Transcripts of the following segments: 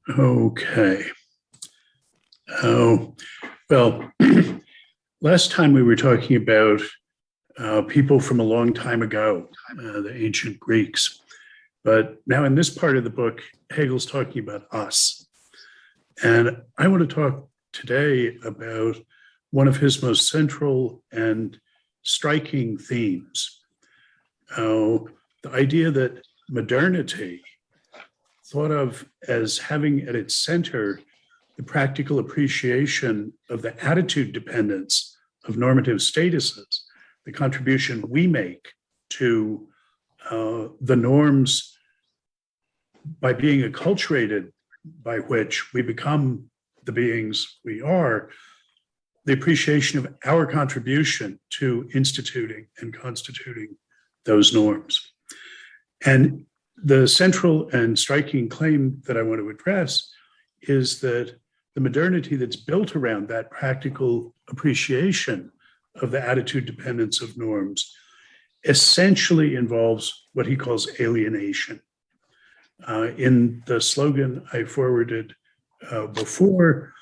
Okay. Oh, well, last time we were talking about people from a long time ago, the ancient Greeks. But now in this part of the book, Hegel's talking about us. And I want to talk today about one of his most central and striking themes. The idea that modernity, thought of as having at its center the practical appreciation of the attitude dependence of normative statuses, the contribution we make to the norms by being acculturated by which we become the beings we are, the appreciation of our contribution to instituting and constituting those norms. And the central and striking claim that I want to address is that the modernity that's built around that practical appreciation of the attitude dependence of norms essentially involves what he calls alienation. In the slogan I forwarded before,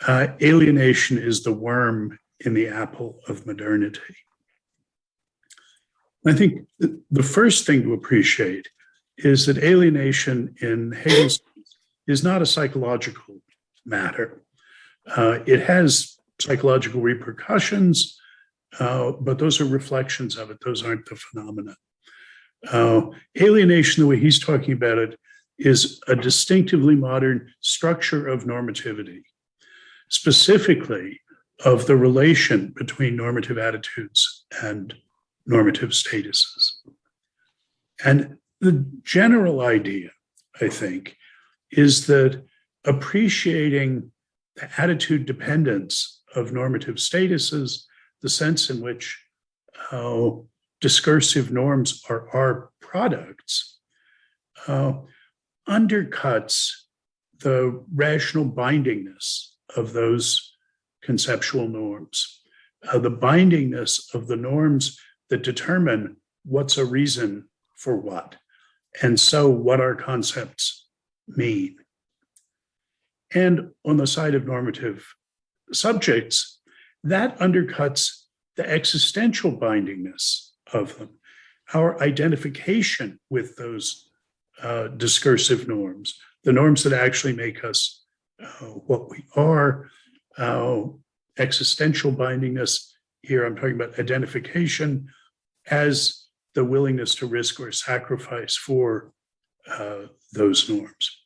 alienation is the worm in the apple of modernity. I think the first thing to appreciate is that alienation in Hegel's is not a psychological matter. It has psychological repercussions, but those are reflections of it. Those aren't the phenomena. Alienation, the way he's talking about it, is a distinctively modern structure of normativity, specifically of the relation between normative attitudes and normative statuses. And the general idea, I think, is that appreciating the attitude dependence of normative statuses, the sense in which discursive norms are our products, undercuts the rational bindingness of those conceptual norms, the bindingness of the norms that determine what's a reason for what, and so what our concepts mean. And on the side of normative subjects, that undercuts the existential bindingness of them, our identification with those discursive norms, the norms that actually make us what we are, existential bindingness. Here I'm talking about identification as the willingness to risk or sacrifice for those norms.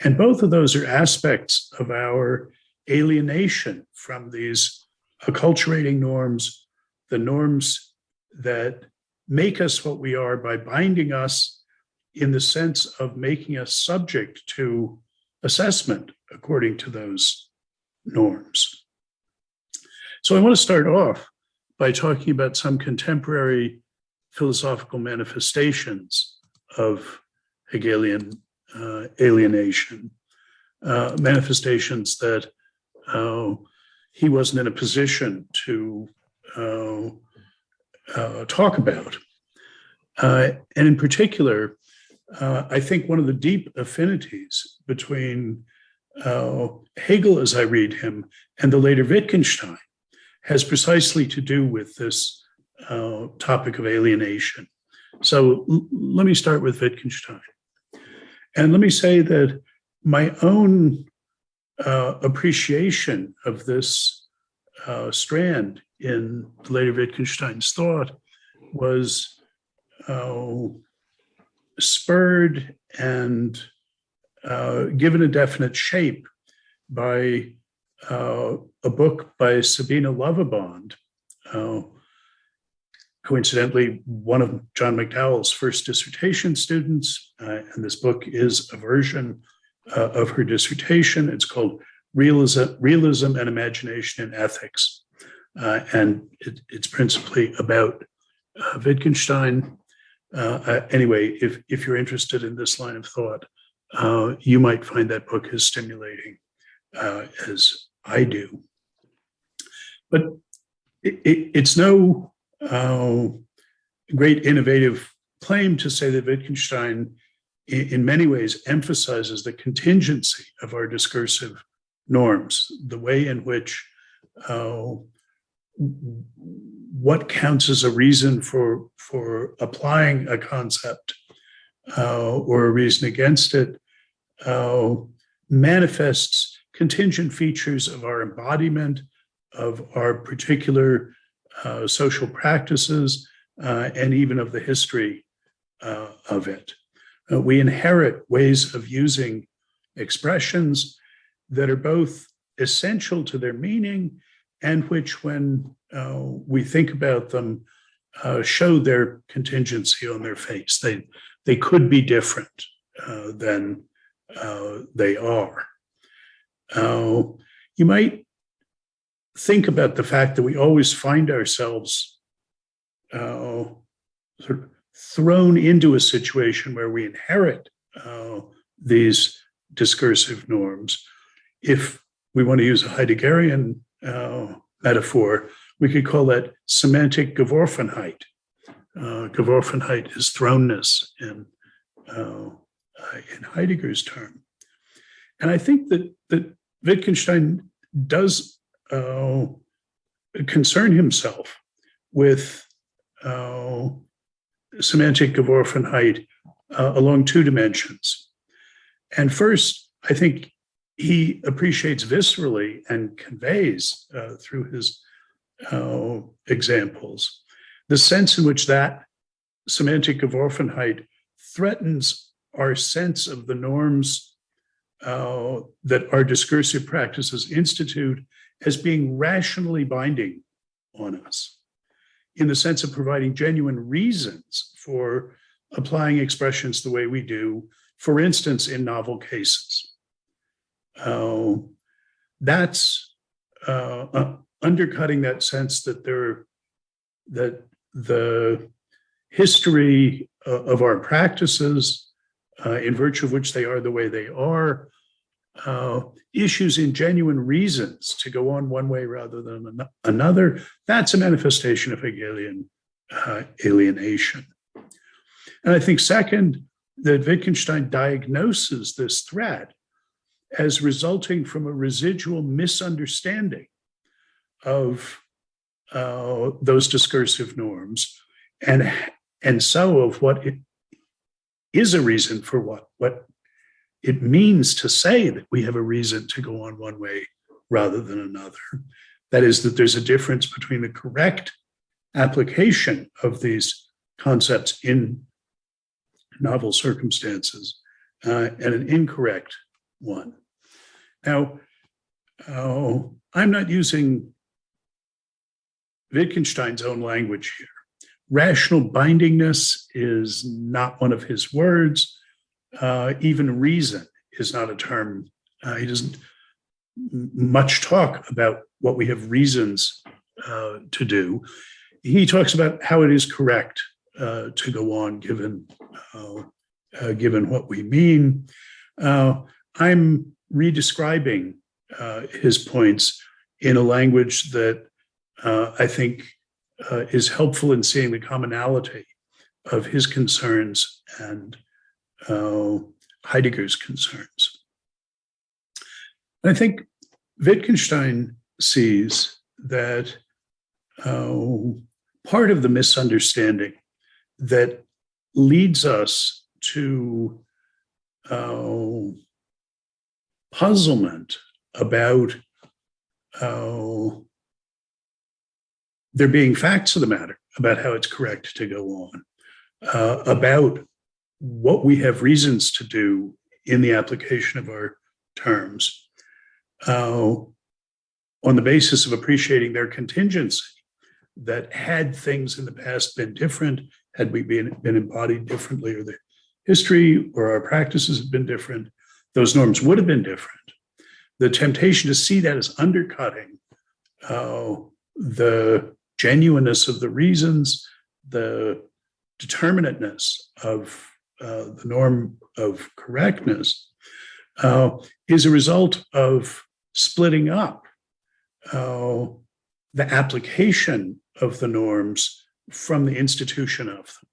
And both of those are aspects of our alienation from these acculturating norms, the norms that make us what we are by binding us in the sense of making us subject to assessment according to those norms. So I want to start off by talking about some contemporary philosophical manifestations of Hegelian alienation, manifestations that he wasn't in a position to talk about. And in particular, I think one of the deep affinities between Hegel, as I read him, and the later Wittgenstein has precisely to do with this topic of alienation. So let me start with Wittgenstein. And let me say that my own appreciation of this strand in the later Wittgenstein's thought was spurred and given a definite shape by a book by Sabine Lovabond, coincidentally, one of John McDowell's first dissertation students. And this book is a version of her dissertation. It's called Realism and Imagination in Ethics. And it's principally about Wittgenstein. Anyway, if you're interested in this line of thought, you might find that book as stimulating as I do. But it's no great innovative claim to say that Wittgenstein in many ways emphasizes the contingency of our discursive norms, the way in which what counts as a reason for applying a concept or a reason against it manifests contingent features of our embodiment, of our particular social practices, and even of the history of it. We inherit ways of using expressions that are both essential to their meaning and which, when we think about them, show their contingency on their face. They could be different than they are. You might think about the fact that we always find ourselves sort of thrown into a situation where we inherit these discursive norms. If we want to use a Heideggerian metaphor, we could call that semantic Geworfenheit. Geworfenheit is thrownness in Heidegger's term. And I think that Wittgenstein does concern himself with semantic Geworfenheit along two dimensions. And first, I think he appreciates viscerally and conveys through his examples the sense in which that semantic Geworfenheit threatens our sense of the norms that our discursive practices institute as being rationally binding on us, in the sense of providing genuine reasons for applying expressions the way we do, for instance, in novel cases. That's undercutting that sense that the history of our practices, in virtue of which they are the way they are, issues in genuine reasons to go on one way rather than another. That's a manifestation of Hegelian alienation. And I think, second, that Wittgenstein diagnoses this threat as resulting from a residual misunderstanding of those discursive norms, and so of what it is a reason for what it means to say that we have a reason to go on one way rather than another. That is, that there's a difference between the correct application of these concepts in novel circumstances and an incorrect one. Now, I'm not using Wittgenstein's own language here. Rational bindingness is not one of his words. Even reason is not a term. He doesn't much talk about what we have reasons to do. He talks about how it is correct to go on given what we mean. I'm redescribing his points in a language that I think is helpful in seeing the commonality of his concerns and Heidegger's concerns. And I think Wittgenstein sees that part of the misunderstanding that leads us to puzzlement about there being facts of the matter about how it's correct to go on, about what we have reasons to do in the application of our terms, on the basis of appreciating their contingency, that had things in the past been different, had we been embodied differently, or the history or our practices had been different, those norms would have been different. The temptation to see that as undercutting the genuineness of the reasons, the determinateness of the norm of correctness, is a result of splitting up the application of the norms from the institution of them.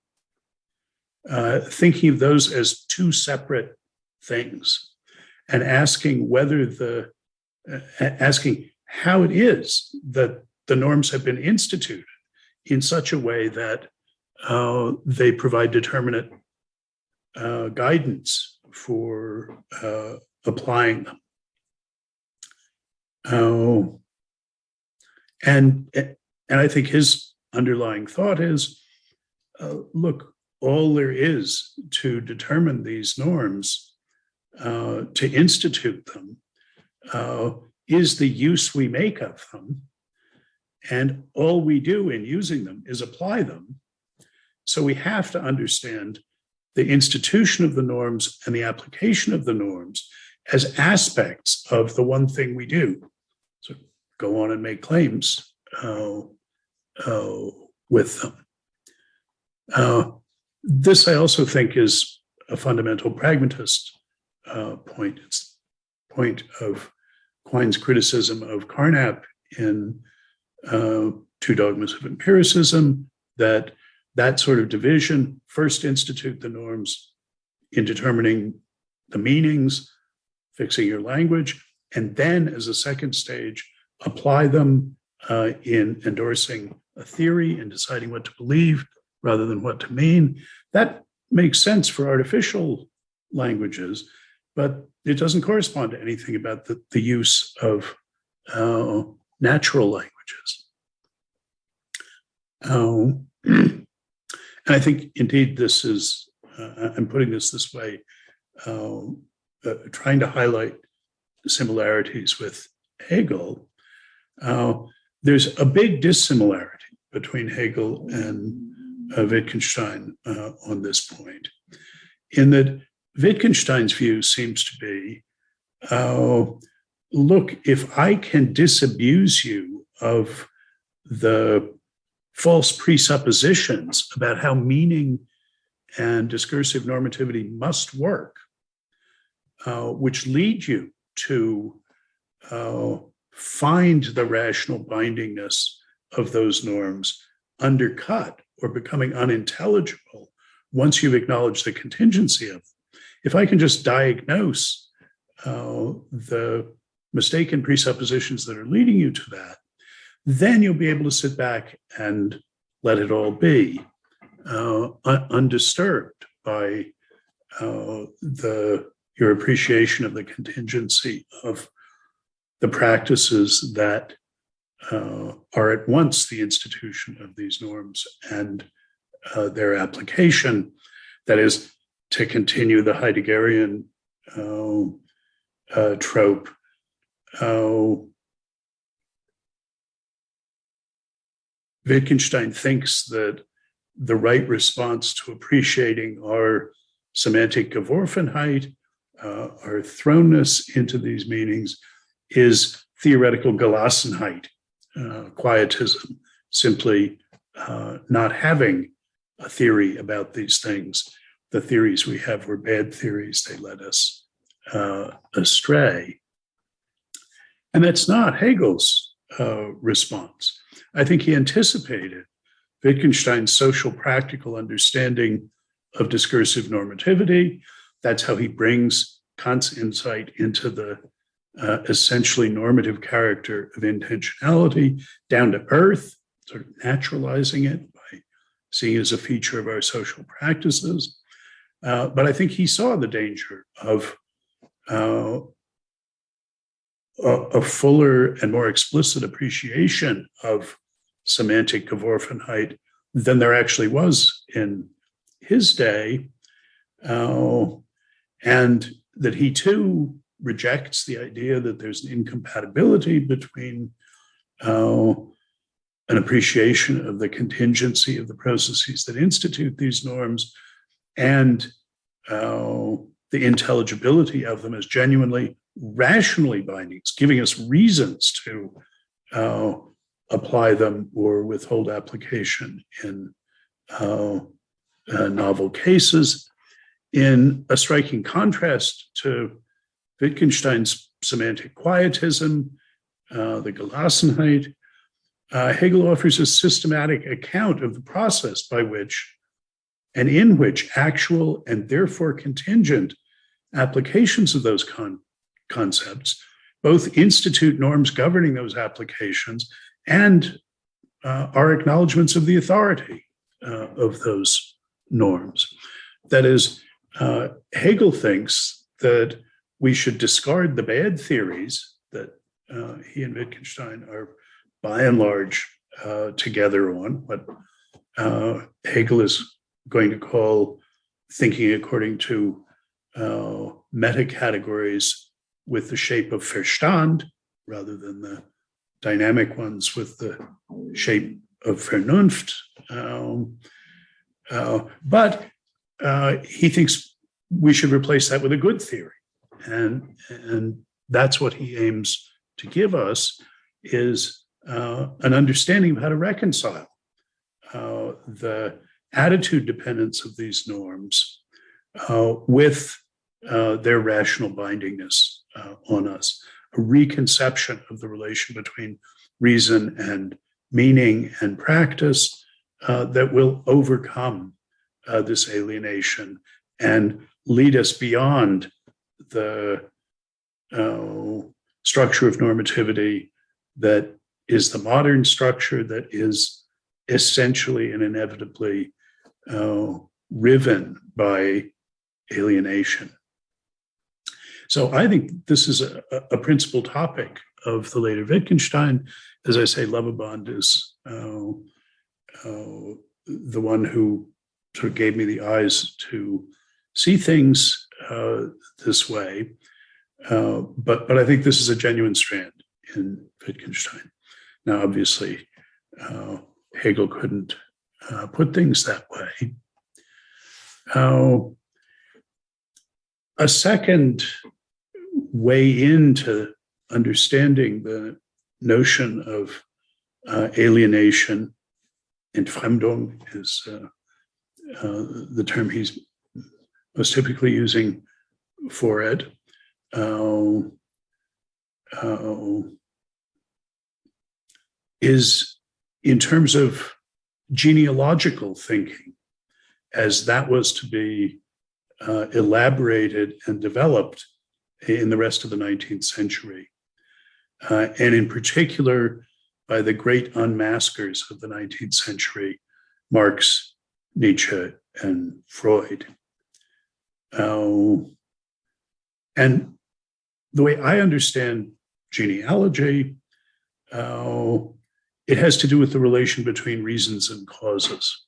thinking of those as two separate things and asking asking how it is that the norms have been instituted in such a way that they provide determinate guidance for applying them. And I think his underlying thought is, look, all there is to determine these norms, to institute them, is the use we make of them. And all we do in using them is apply them. So we have to understand the institution of the norms and the application of the norms as aspects of the one thing we do. So go on and make claims with them. This, I also think, is a fundamental pragmatist point. It's the point of Quine's criticism of Carnap in Two Dogmas of Empiricism, that sort of division, first institute the norms in determining the meanings, fixing your language, and then as a second stage, apply them in endorsing a theory and deciding what to believe rather than what to mean. That makes sense for artificial languages, but it doesn't correspond to anything about the use of natural languages. And I think, indeed, this is, I'm putting this way, trying to highlight similarities with Hegel. There's a big dissimilarity between Hegel and Wittgenstein on this point, in that Wittgenstein's view seems to be, look, if I can disabuse you of the false presuppositions about how meaning and discursive normativity must work, which lead you to find the rational bindingness of those norms undercut or becoming unintelligible once you've acknowledged the contingency of them. If I can just diagnose the mistaken presuppositions that are leading you to that, then you'll be able to sit back and let it all be, undisturbed by your appreciation of the contingency of the practices that are at once the institution of these norms and their application. That is, to continue the Heideggerian trope, Wittgenstein thinks that the right response to appreciating our semantic Geworfenheit, our thrownness into these meanings, is theoretical Gelassenheit, quietism, simply not having a theory about these things. The theories we have were bad theories. They led us astray. And that's not Hegel's response. I think he anticipated Wittgenstein's social practical understanding of discursive normativity. That's how he brings Kant's insight into the essentially normative character of intentionality down to earth, sort of naturalizing it by seeing it as a feature of our social practices. But I think he saw the danger of a fuller and more explicit appreciation of semantic Geworfenheit than there actually was in his day, and that he too rejects the idea that there's an incompatibility between an appreciation of the contingency of the processes that institute these norms and the intelligibility of them as genuinely rationally binding, giving us reasons to apply them or withhold application in novel cases, in a striking contrast to Wittgenstein's semantic quietism, the Gelassenheit. Hegel offers a systematic account of the process by which and in which actual and therefore contingent applications of those concepts both institute norms governing those applications and are acknowledgments of the authority of those norms. That is, Hegel thinks that we should discard the bad theories that he and Wittgenstein are by and large together on, what Hegel is going to call thinking according to meta categories with the shape of Verstand rather than the dynamic ones with the shape of Vernunft. But he thinks we should replace that with a good theory. And that's what he aims to give us, is an understanding of how to reconcile the attitude dependence of these norms with their rational bindingness on us, a reconception of the relation between reason and meaning and practice that will overcome this alienation and lead us beyond the structure of normativity that is the modern structure that is essentially and inevitably riven by alienation. So I think this is a principal topic of the later Wittgenstein. As I say, Lovebond is the one who sort of gave me the eyes to see things this way. But I think this is a genuine strand in Wittgenstein. Now, obviously, Hegel couldn't put things that way. A second way into understanding the notion of alienation, Entfremdung is the term he's most typically using for it, is in terms of genealogical thinking, as that was to be elaborated and developed in the rest of the 19th century, and in particular by the great unmaskers of the 19th century, Marx, Nietzsche, and Freud. And the way I understand genealogy, it has to do with the relation between reasons and causes,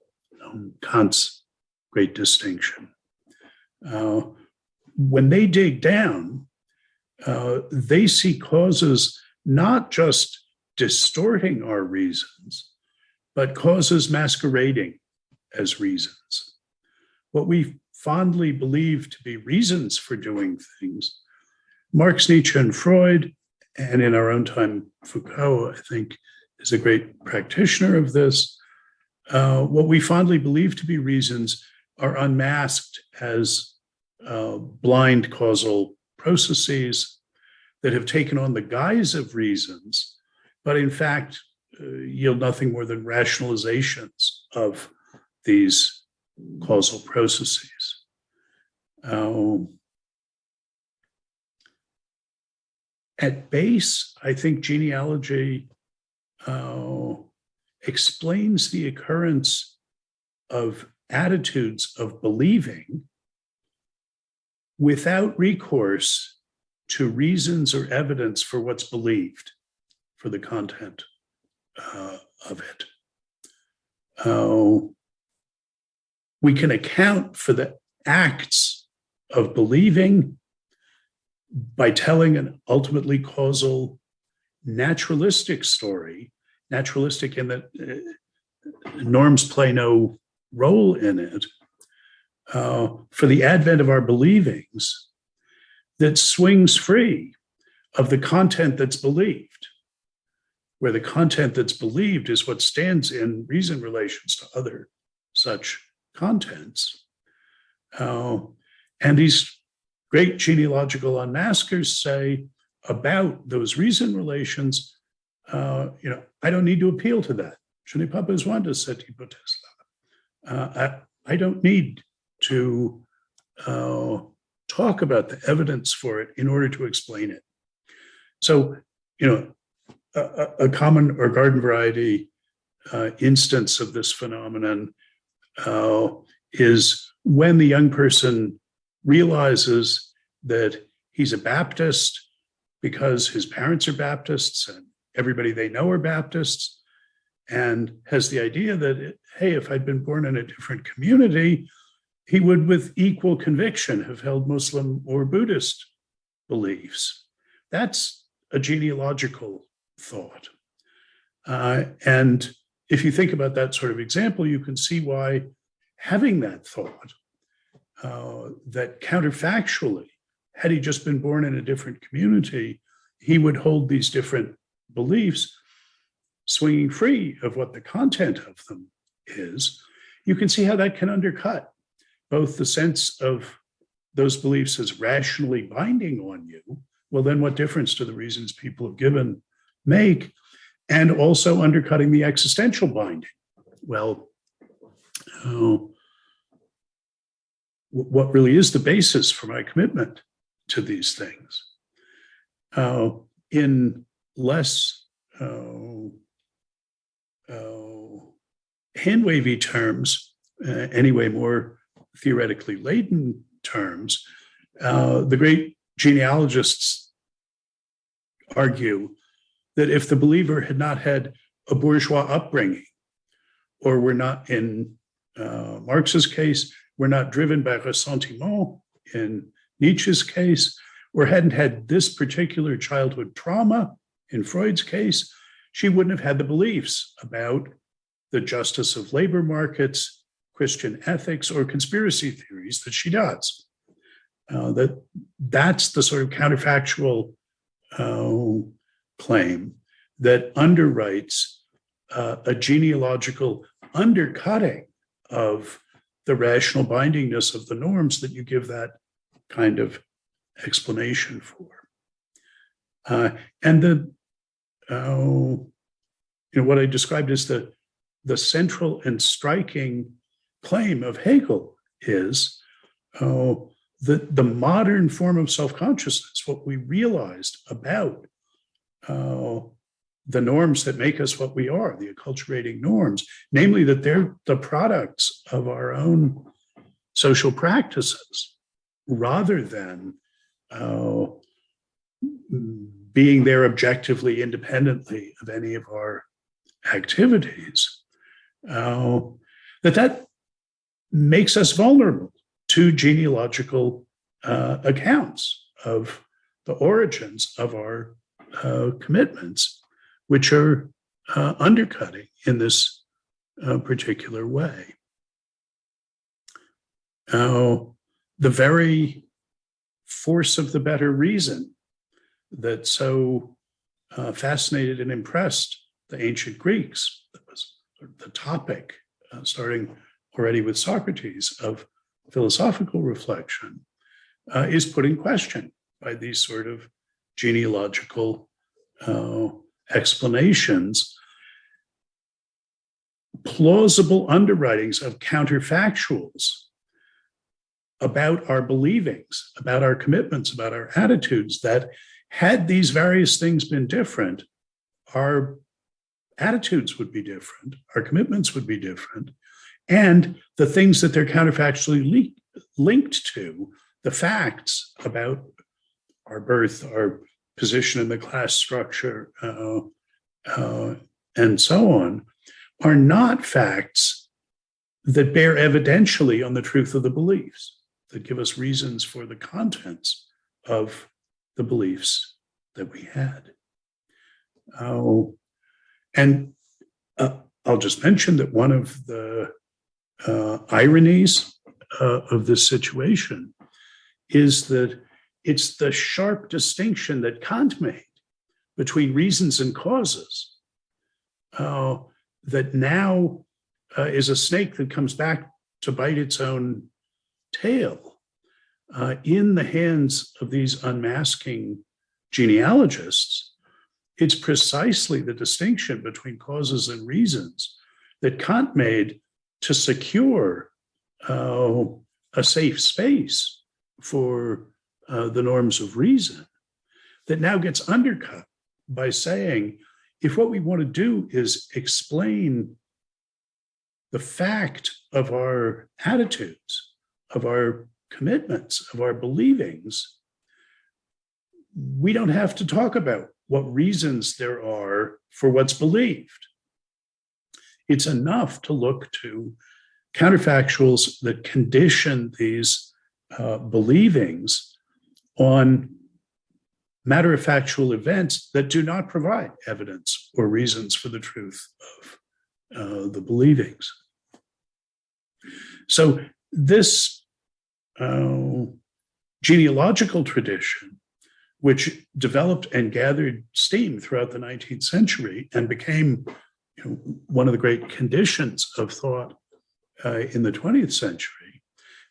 Kant's great distinction. When they dig down, they see causes not just distorting our reasons, but causes masquerading as reasons. What we fondly believe to be reasons for doing things, Marx, Nietzsche, and Freud, and in our own time, Foucault, I think, is a great practitioner of this. What we fondly believe to be reasons are unmasked as blind causal processes that have taken on the guise of reasons, but in fact yield nothing more than rationalizations of these causal processes. At base, I think genealogy explains the occurrence of attitudes of believing without recourse to reasons or evidence for what's believed, for the content of it. We can account for the acts of believing by telling an ultimately causal naturalistic story, naturalistic in that norms play no role in it, for the advent of our believings that swings free of the content that's believed, where the content that's believed is what stands in reason relations to other such contents. And these great genealogical unmaskers say about those reason relations, I don't need to appeal to that. Je n'ai pas besoin de cette hypothèse-là. I don't need to talk about the evidence for it in order to explain it. So, a common or garden variety instance of this phenomenon is when the young person realizes that he's a Baptist because his parents are Baptists and everybody they know are Baptists, and has the idea that, hey, if I'd been born in a different community, he would with equal conviction have held Muslim or Buddhist beliefs. That's a genealogical thought. And if you think about that sort of example, you can see why having that thought, that counterfactually, had he just been born in a different community, he would hold these different beliefs, swinging free of what the content of them is. You can see how that can undercut both the sense of those beliefs as rationally binding on you. Well, then what difference do the reasons people have given make? And also undercutting the existential binding. Well, what really is the basis for my commitment to these things? In less hand-wavy terms, anyway, more theoretically laden terms, the great genealogists argue that if the believer had not had a bourgeois upbringing, or were not, in Marx's case, were not driven by ressentiment in Nietzsche's case, or hadn't had this particular childhood trauma in Freud's case, she wouldn't have had the beliefs about the justice of labor markets, Christian ethics, or conspiracy theories that she does. That's the sort of counterfactual claim that underwrites a genealogical undercutting of the rational bindingness of the norms that you give that kind of explanation for. And what I described as the central and striking claim of Hegel is that the modern form of self-consciousness, what we realized about the norms that make us what we are, the acculturating norms, namely that they're the products of our own social practices, rather than being there objectively, independently of any of our activities, that makes us vulnerable to genealogical accounts of the origins of our commitments, which are undercutting in this particular way. The very force of the better reason that so fascinated and impressed the ancient Greeks, that was the topic, starting already with Socrates, of philosophical reflection, is put in question by these sort of genealogical explanations, plausible underwritings of counterfactuals about our believings, about our commitments, about our attitudes, that had these various things been different, our attitudes would be different, our commitments would be different, and the things that they're counterfactually linked to, the facts about our birth, our position in the class structure, and so on, are not facts that bear evidentially on the truth of the beliefs, that give us reasons for the contents of the beliefs that we had. And I'll just mention that one of the ironies of this situation is that it's the sharp distinction that Kant made between reasons and causes that now is a snake that comes back to bite its own tail in the hands of these unmasking genealogists. It's precisely the distinction between causes and reasons that Kant made to secure a safe space for the norms of reason that now gets undercut by saying, if what we want to do is explain the fact of our attitudes, of our commitments, of our believings, we don't have to talk about what reasons there are for what's believed. It's enough to look to counterfactuals that condition these believings on matter-of-factual events that do not provide evidence or reasons for the truth of the believings. So this genealogical tradition, which developed and gathered steam throughout the 19th century and became one of the great conditions of thought in the 20th century,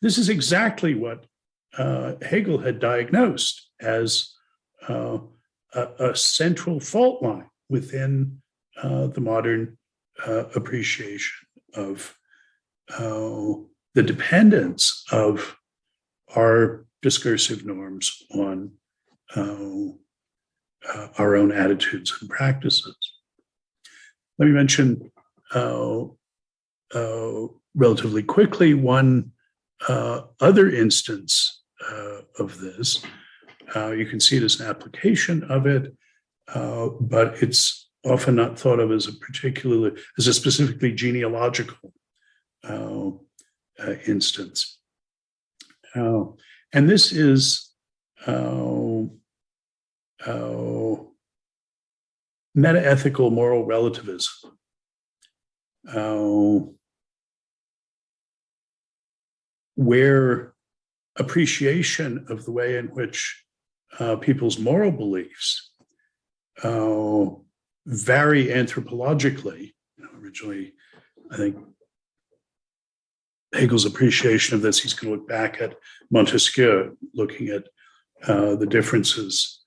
this is exactly what Hegel had diagnosed as a central fault line within the modern appreciation of the dependence of our discursive norms on our own attitudes and practices. Let me mention relatively quickly one other instance of this. You can see it as an application of it, but it's often not thought of as a specifically genealogical instance. And this is metaethical moral relativism. Where appreciation of the way in which people's moral beliefs vary anthropologically. Originally, I think Hegel's appreciation of this, he's going to look back at Montesquieu, looking at the differences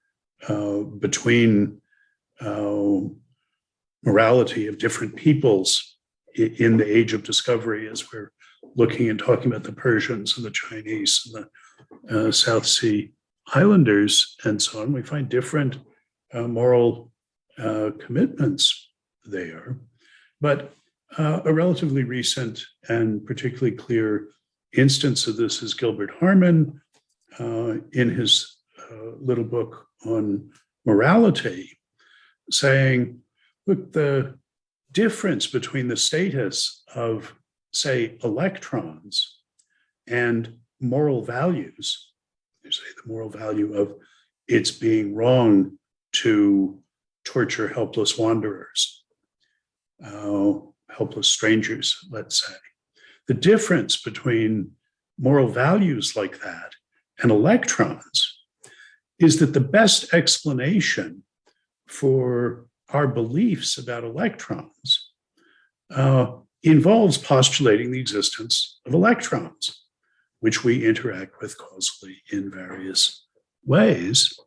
between morality of different peoples in the age of discovery, as we're looking and talking about the Persians and the Chinese and the South Sea Islanders and so on. We find different moral commitments there. But a relatively recent and particularly clear instance of this is Gilbert Harman in his little book on morality, saying, look, the difference between the status of, say, electrons and moral values, you say the moral value of it's being wrong to torture helpless wanderers, helpless strangers, let's say. The difference between moral values like that and electrons is that the best explanation for our beliefs about electrons involves postulating the existence of electrons, which we interact with causally in various ways.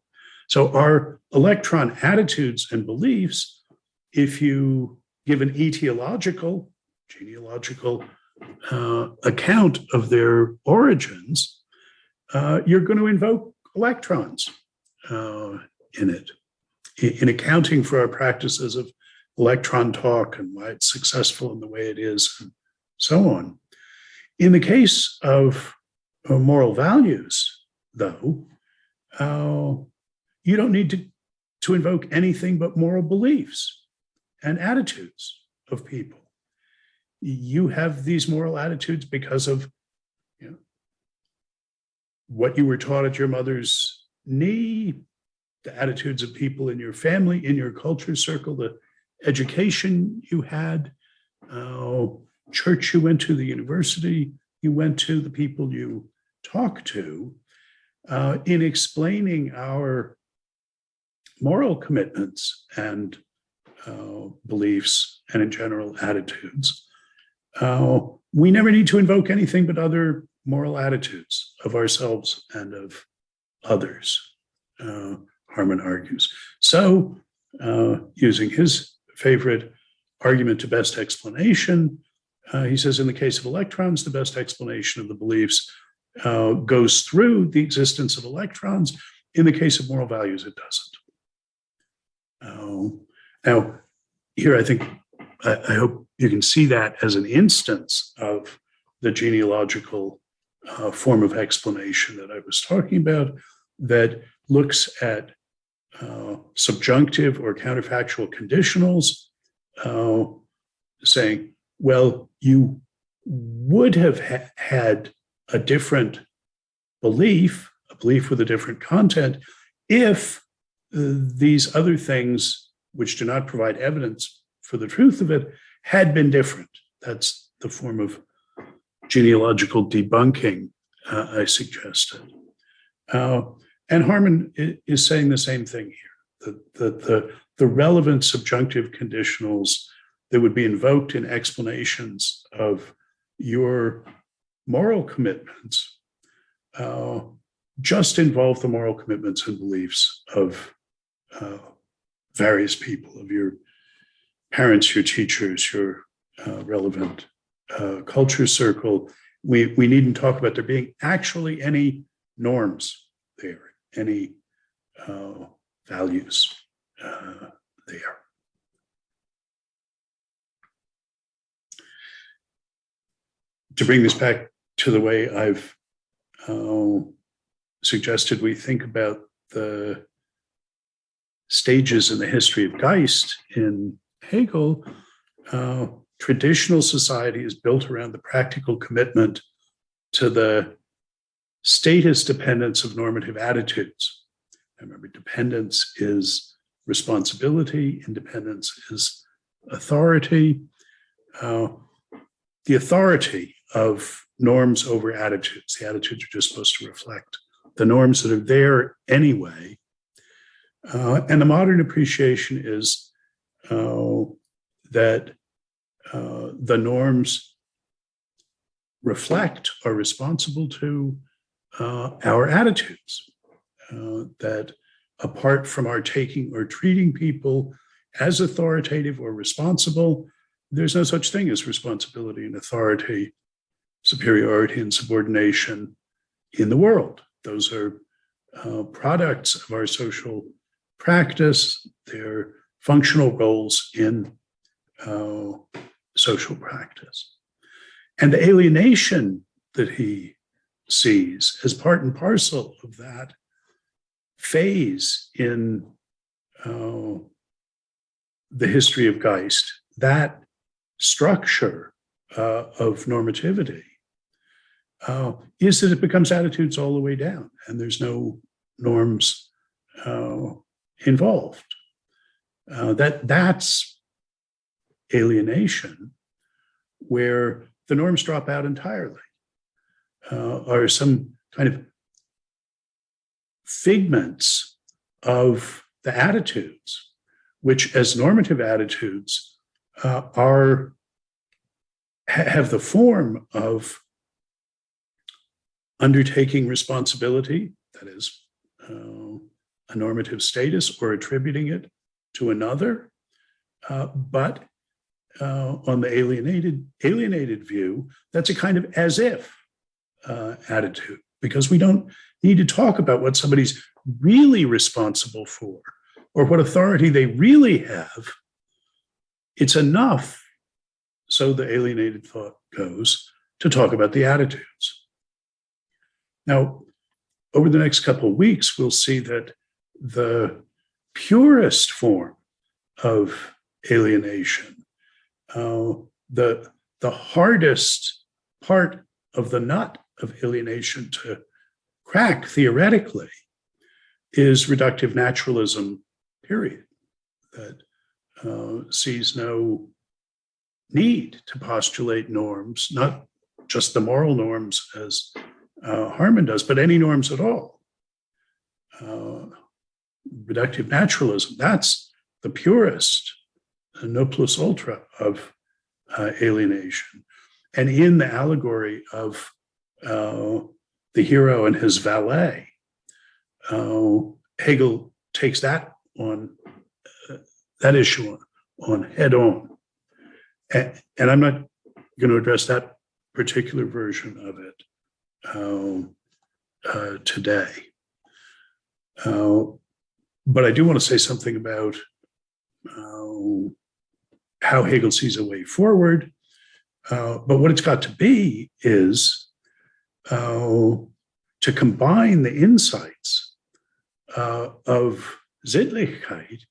So our electron attitudes and beliefs, if you give an etiological, genealogical account of their origins, you're going to invoke electrons in it. In accounting for our practices of electron talk and why it's successful in the way it is, and so on. In the case of moral values, though, you don't need to invoke anything but moral beliefs and attitudes of people. You have these moral attitudes because of what you were taught at your mother's knee, the attitudes of people in your family, in your culture circle, the education you had, church you went to, the university you went to, the people you talked to, in explaining our moral commitments and beliefs and in general attitudes. We never need to invoke anything but other moral attitudes of ourselves and of others, Harman argues. So, using his favorite argument to best explanation, He says, in the case of electrons, the best explanation of the beliefs goes through the existence of electrons. In the case of moral values, it doesn't. Now, here I think, I hope you can see that as an instance of the genealogical form of explanation that I was talking about, that looks at subjunctive or counterfactual conditionals, saying, well, you would have had a different belief, a belief with a different content, if these other things, which do not provide evidence for the truth of it, had been different. That's the form of genealogical debunking I suggested. And Harman is saying the same thing here, that the relevant subjunctive conditionals that would be invoked in explanations of your moral commitments just involve the moral commitments and beliefs of various people, of your parents, your teachers, your relevant culture circle. We needn't talk about there being actually any norms there, any values there. To bring this back to the way I've suggested we think about the stages in the history of Geist in Hegel, traditional society is built around the practical commitment to the status dependence of normative attitudes. Remember, dependence is responsibility, independence is authority. The authority of norms over attitudes. The attitudes are just supposed to reflect the norms that are there anyway. And the modern appreciation is that the norms reflect, are responsible to our attitudes, that apart from our taking or treating people as authoritative or responsible, there's no such thing as responsibility and authority, superiority and subordination in the world. Those are products of our social practice. They're functional roles in social practice. And the alienation that he sees as part and parcel of that phase in the history of Geist, that structure of normativity, is that it becomes attitudes all the way down, and there's no norms involved. That's alienation, where the norms drop out entirely, are some kind of figments of the attitudes, which as normative attitudes have the form of undertaking responsibility, that is, a normative status, or attributing it to another. But on the alienated view, that's a kind of as if attitude, because we don't need to talk about what somebody's really responsible for or what authority they really have. It's enough, so the alienated thought goes, to talk about the attitudes. Now, over the next couple of weeks, we'll see that the purest form of alienation, the hardest part of the nut of alienation to crack theoretically, is reductive naturalism, period, that sees no need to postulate norms, not just the moral norms as Harman does, but any norms at all. Reductive naturalism, that's the purest, non plus ultra of alienation. And in the allegory of the hero and his valet, Hegel takes that issue on head on. And I'm not going to address that particular version of it today. But I do want to say something about how Hegel sees a way forward. But what it's got to be is to combine the insights of Sittlichkeit,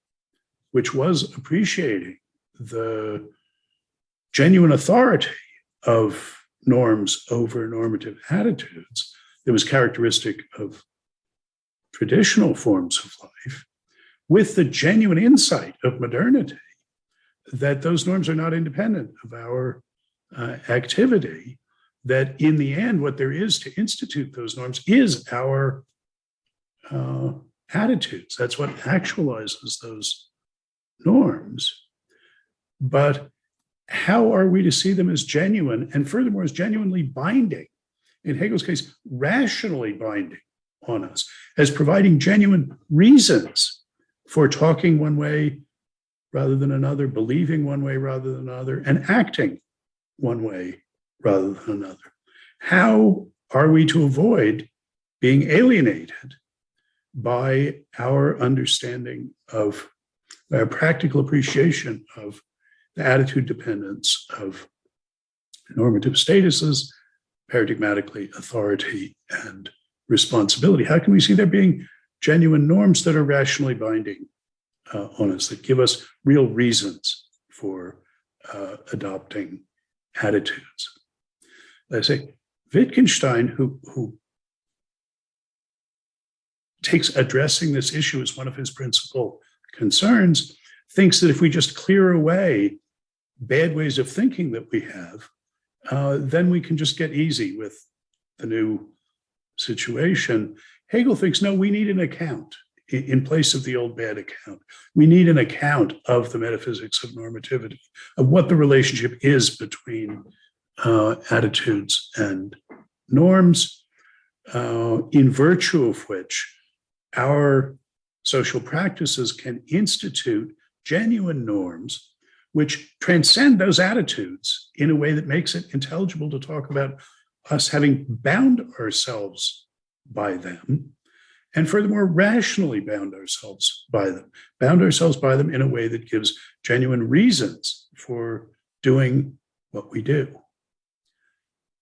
which was appreciating the genuine authority of norms over normative attitudes that was characteristic of traditional forms of life, with the genuine insight of modernity that those norms are not independent of our activity, that in the end, what there is to institute those norms is our attitudes. That's what actualizes those norms. But how are we to see them as genuine, and furthermore, as genuinely binding? In Hegel's case, rationally binding on us, as providing genuine reasons for talking one way rather than another, believing one way rather than another, and acting one way rather than another. How are we to avoid being alienated by our understanding of, by our practical appreciation of the attitude dependence of normative statuses, paradigmatically authority and responsibility? How can we see there being genuine norms that are rationally binding on us, that give us real reasons for adopting attitudes? I say, Wittgenstein, who takes addressing this issue as one of his principal concerns, thinks that if we just clear away bad ways of thinking that we have, then we can just get easy with the new situation. Hegel thinks, no, we need an account in place of the old bad account. We need an account of the metaphysics of normativity, of what the relationship is between attitudes and norms, in virtue of which our social practices can institute genuine norms which transcend those attitudes in a way that makes it intelligible to talk about us having bound ourselves by them, and furthermore, rationally bound ourselves by them in a way that gives genuine reasons for doing what we do.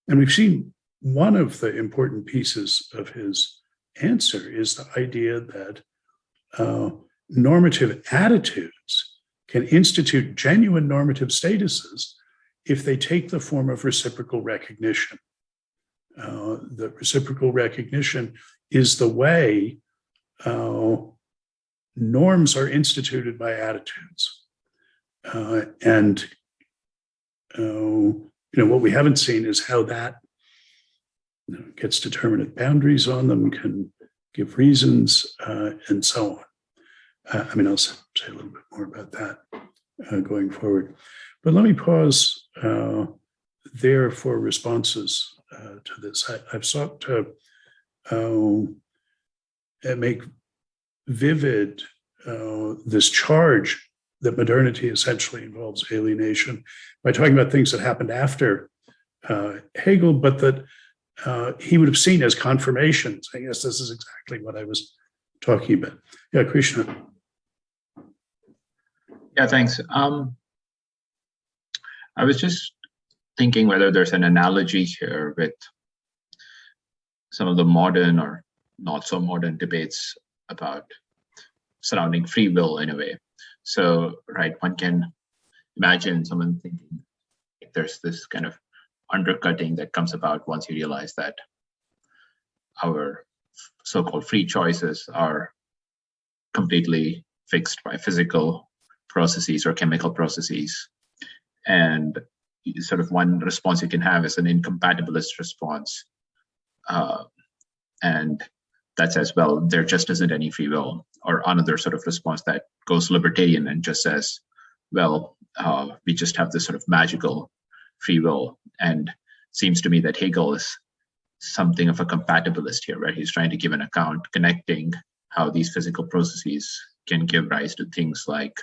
And we've seen one of the important pieces of his answer is the idea that normative attitudes can institute genuine normative statuses if they take the form of reciprocal recognition. The reciprocal recognition is the way norms are instituted by attitudes. And what we haven't seen is how that gets determinate boundaries on them, can give reasons, and so on. I'll say a little bit more about that going forward. But let me pause there for responses to this. I've sought to make vivid this charge that modernity essentially involves alienation by talking about things that happened after Hegel, but that he would have seen as confirmation, saying, yes, this is exactly what I was talking about. Yeah, Krishna. Yeah, thanks. I was just thinking whether there's an analogy here with some of the modern or not so modern debates about surrounding free will in a way. So, right, one can imagine someone thinking there's this kind of undercutting that comes about once you realize that our so-called free choices are completely fixed by physical processes or chemical processes. And sort of one response you can have is an incompatibilist response. And that says, well, there just isn't any free will. Or another sort of response that goes libertarian and just says, well, we just have this sort of magical free will. And seems to me that Hegel is something of a compatibilist here, right? He's trying to give an account connecting how these physical processes can give rise to things like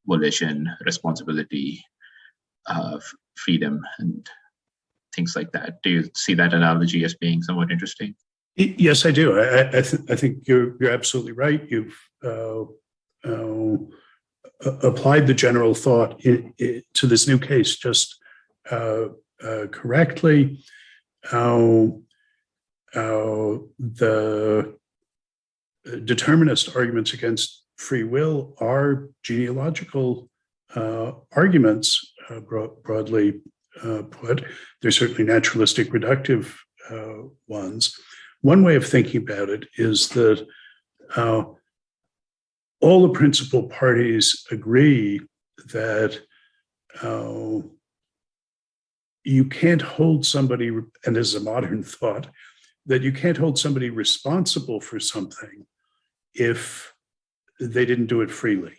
volition, responsibility, freedom and things like that. Do you see that analogy as being somewhat interesting? Yes, I do. I think you're absolutely right. You've applied the general thought to this new case just correctly. The determinist arguments against free will are genealogical arguments, broadly put. They're certainly naturalistic reductive ones. One way of thinking about it is that all the principal parties agree that you can't hold somebody, and this is a modern thought, that you can't hold somebody responsible for something if they didn't do it freely,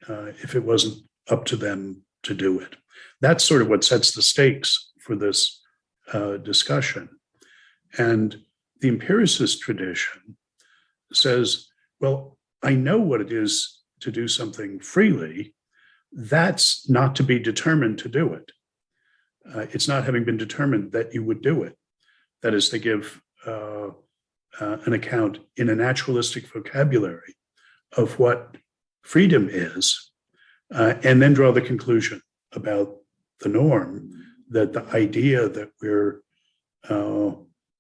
if it wasn't up to them to do it. That's sort of what sets the stakes for this discussion. And the empiricist tradition says, well, I know what it is to do something freely. That's not to be determined to do it. It's not having been determined that you would do it. That is to give an account in a naturalistic vocabulary of what freedom is, and then draw the conclusion about the norm, that the idea that there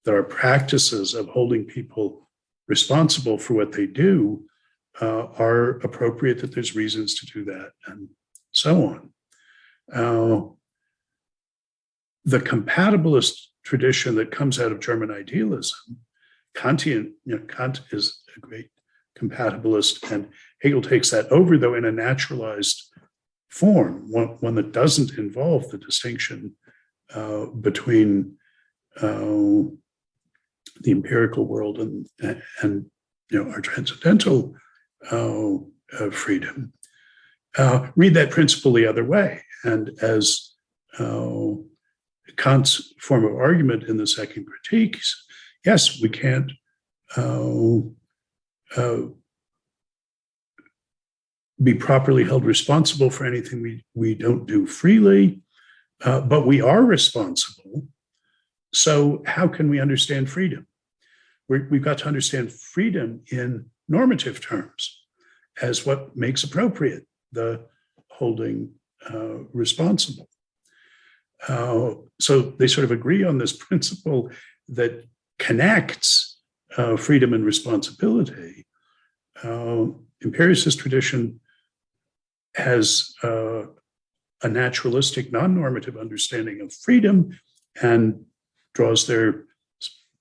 are practices of holding people responsible for what they do are appropriate, that there's reasons to do that, and so on. The compatibilist tradition that comes out of German idealism, Kantian, Kant is a great compatibilist, and Hegel takes that over, though in a naturalized form, one that doesn't involve the distinction between the empirical world and our transcendental freedom. Read that principle the other way, and as Kant's form of argument in the second critique, yes, we can't be properly held responsible for anything we don't do freely, but we are responsible. So how can we understand freedom? We've got to understand freedom in normative terms as what makes appropriate the holding responsible. So they sort of agree on this principle that connects freedom and responsibility. Empiricist tradition has a naturalistic, non-normative understanding of freedom and draws their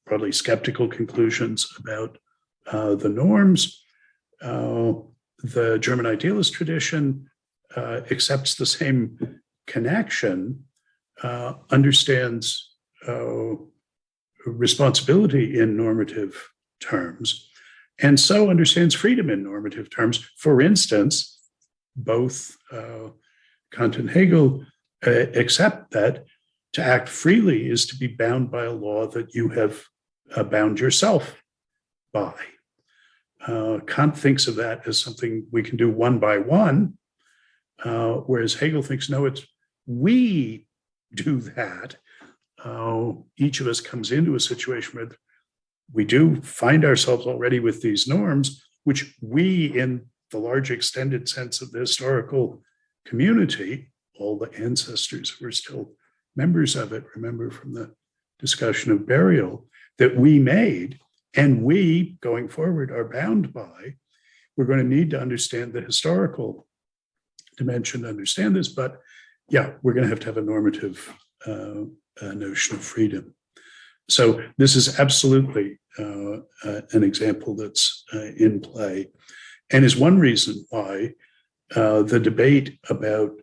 broadly skeptical conclusions about the norms. The German idealist tradition accepts the same connection, understands responsibility in normative terms, and so understands freedom in normative terms. For instance, both Kant and Hegel accept that to act freely is to be bound by a law that you have bound yourself by. Kant thinks of that as something we can do one by one, whereas Hegel thinks, no, it's we do that. Each of us comes into a situation where we do find ourselves already with these norms, which we, in the large extended sense of the historical community, all the ancestors who are still members of it, remember from the discussion of burial, that we made, and we, going forward, are bound by. We're going to need to understand the historical dimension to understand this, but yeah, we're going to have a normative notion of freedom. So this is absolutely an example that's in play, and is one reason why the debate about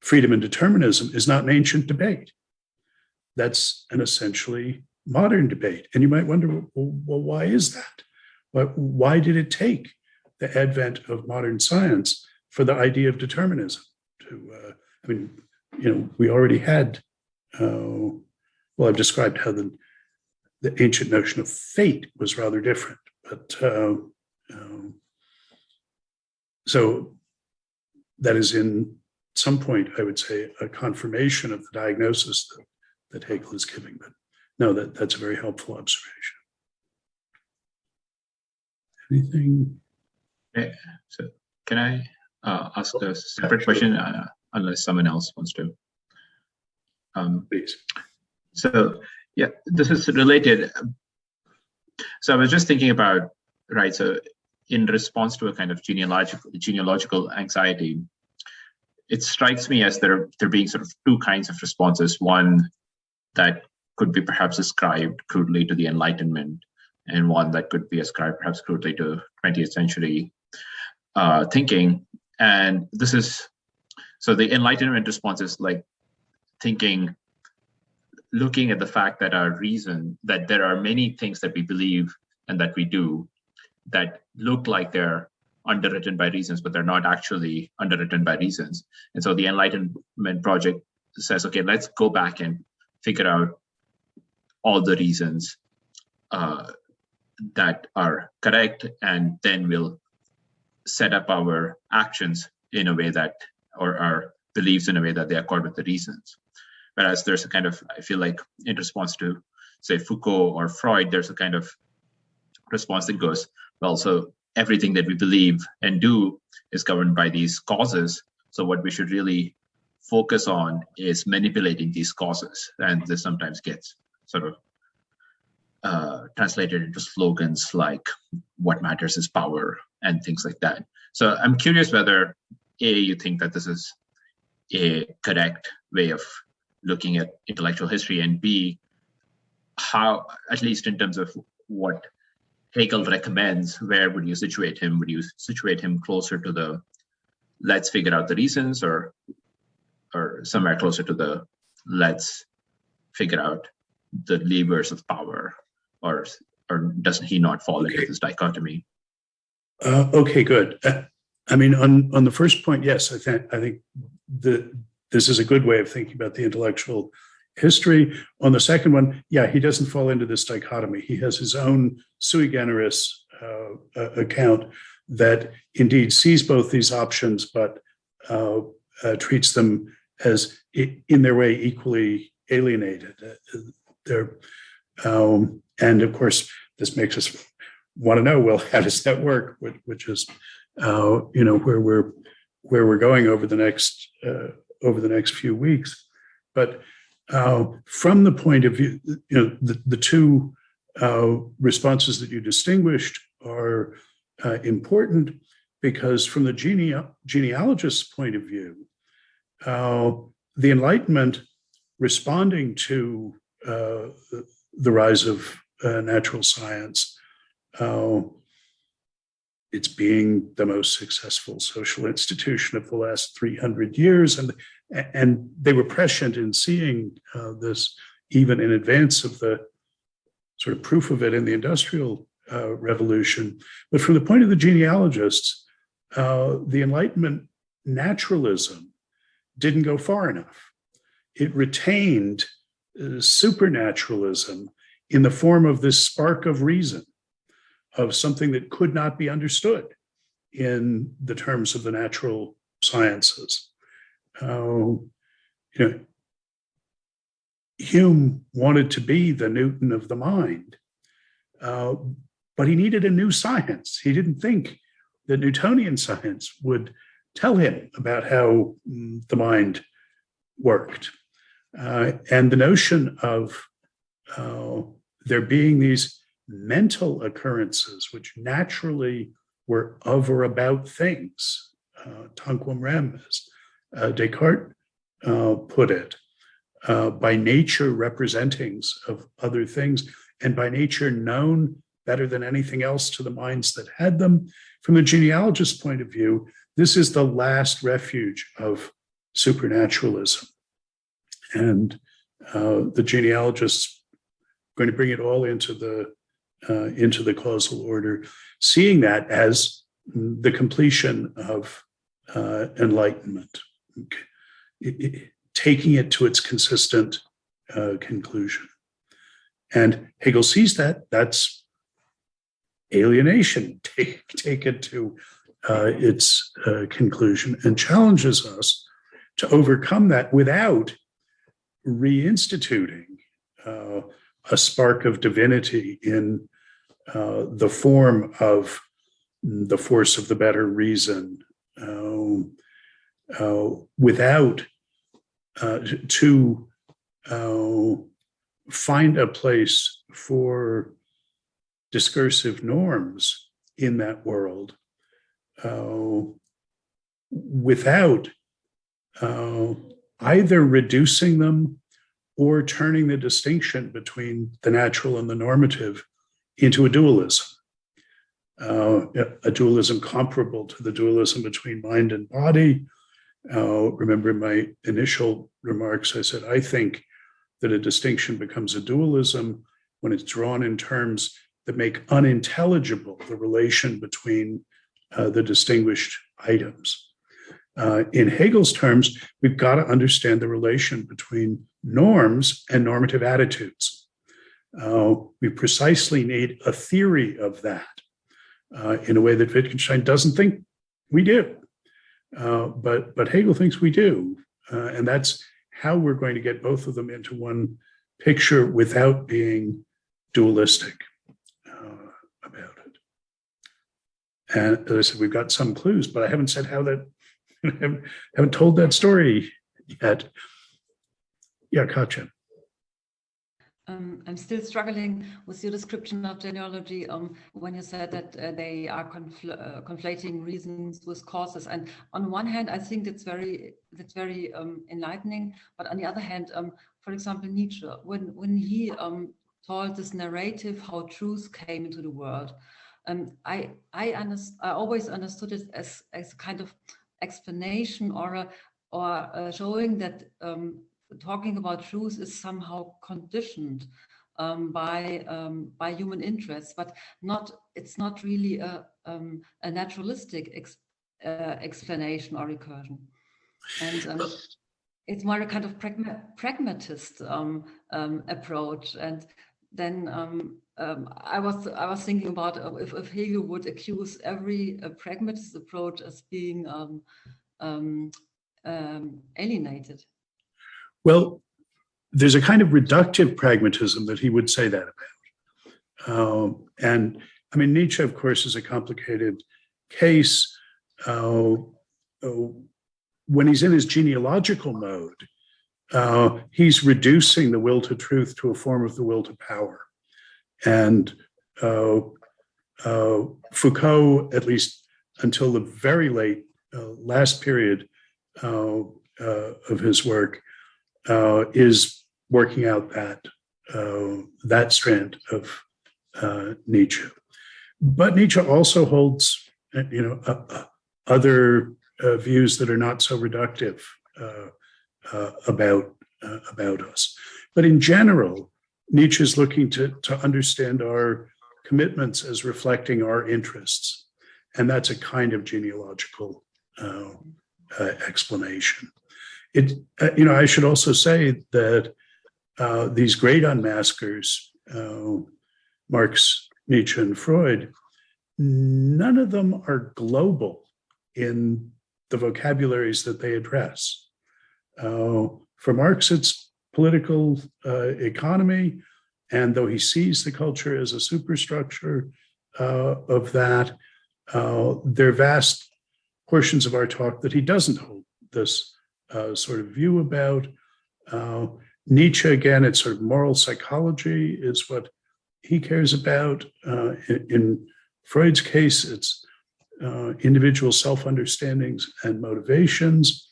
freedom and determinism is not an ancient debate. That's an essentially modern debate. And you might wonder, well, why is that? Why did it take the advent of modern science for the idea of determinism to, we already had, I've described how the ancient notion of fate was rather different, but so that is in some point, I would say, a confirmation of the diagnosis that Hegel is giving. But no, that's a very helpful observation. Anything? Yeah. So can I ask a separate question, unless someone else wants to? Please. So yeah, this is related. So I was just thinking about, right, so in response to a kind of genealogical anxiety, it strikes me as there being sort of two kinds of responses. One that could be perhaps ascribed crudely to the Enlightenment, and one that could be ascribed perhaps crudely to 20th century thinking. And this is, so the Enlightenment response is like thinking, looking at the fact that our reason, that there are many things that we believe and that we do that look like they're underwritten by reasons, but they're not actually underwritten by reasons. And so the Enlightenment project says, okay, let's go back and figure out all the reasons that are correct, and then we'll set up our actions in a way that, or our beliefs in a way that they accord with the reasons. Whereas there's a kind of, I feel like in response to, say, Foucault or Freud, there's a kind of response that goes, well, so everything that we believe and do is governed by these causes. So what we should really focus on is manipulating these causes. And this sometimes gets sort of translated into slogans like what matters is power and things like that. So I'm curious whether, A, you think that this is a correct way of looking at intellectual history, and B, how, at least in terms of what Hegel recommends, where would you situate him? Would you situate him closer to the let's figure out the reasons, or somewhere closer to the let's figure out the levers of power, or doesn't he not fall into this dichotomy? Okay, good. I mean, on the first point, yes, I think this is a good way of thinking about the intellectual history. On the second one, yeah, he doesn't fall into this dichotomy. He has his own sui generis account that indeed sees both these options, but treats them as in their way equally alienated. And of course, this makes us want to know, well, how does that work? Which is, where we're going over the next few weeks. But from the point of view, the two responses that you distinguished are important, because from the genealogist's point of view, the Enlightenment responding to the rise of natural science, it's being the most successful social institution of the last 300 years. And they were prescient in seeing this even in advance of the sort of proof of it in the Industrial Revolution. But from the point of the genealogists, the Enlightenment naturalism didn't go far enough. It retained supernaturalism in the form of this spark of reason, of something that could not be understood in the terms of the natural sciences. Hume wanted to be the Newton of the mind, but he needed a new science. He didn't think that Newtonian science would tell him about how the mind worked. And the notion of there being these mental occurrences which naturally were of or about things, tanquam rem, as Descartes put it, by nature representings of other things, and by nature known better than anything else to the minds that had them. From the genealogist's point of view, this is the last refuge of supernaturalism. And the genealogist's going to bring it all into the causal order, seeing that as the completion of enlightenment, taking it to its consistent conclusion. And Hegel sees that's alienation, take it to its conclusion, and challenges us to overcome that without reinstituting a spark of divinity in the form of the force of the better reason, without to find a place for discursive norms in that world, without either reducing them or turning the distinction between the natural and the normative into a dualism. A dualism comparable to the dualism between mind and body. Remember in my initial remarks, I said, I think that a distinction becomes a dualism when it's drawn in terms that make unintelligible the relation between the distinguished items. In Hegel's terms, we've got to understand the relation between norms and normative attitudes. We precisely need a theory of that in a way that Wittgenstein doesn't think we do. But Hegel thinks we do. And that's how we're going to get both of them into one picture without being dualistic about it. And as I said, we've got some clues, but I haven't said how that, haven't told that story yet. Yeah, Katja. I'm still struggling with your description of genealogy when you said that they are conflating reasons with causes. And on one hand, I think that's very enlightening. But on the other hand, for example, Nietzsche, when he told this narrative how truth came into the world, I always understood it as a kind of explanation or showing that talking about truth is somehow conditioned by human interests, but it's not really a naturalistic explanation or recursion. And it's more a kind of pragmatist approach. And then I was thinking about if Hegel would accuse every pragmatist approach as being alienated. Well, there's a kind of reductive pragmatism that he would say that about. And I mean, Nietzsche, of course, is a complicated case. When he's in his genealogical mode, he's reducing the will to truth to a form of the will to power. And Foucault, at least until the very late last period of his work, is working out that strand of Nietzsche. But Nietzsche also holds, other views that are not so reductive about us. But in general, Nietzsche is looking to understand our commitments as reflecting our interests, and that's a kind of genealogical explanation. I should also say that these great unmaskers, Marx, Nietzsche, and Freud, none of them are global in the vocabularies that they address. For Marx, it's political economy, and though he sees the culture as a superstructure of that, there are vast portions of our talk that he doesn't hold this sort of view about. Nietzsche, again, it's sort of moral psychology is what he cares about. In Freud's case, it's individual self-understandings and motivations.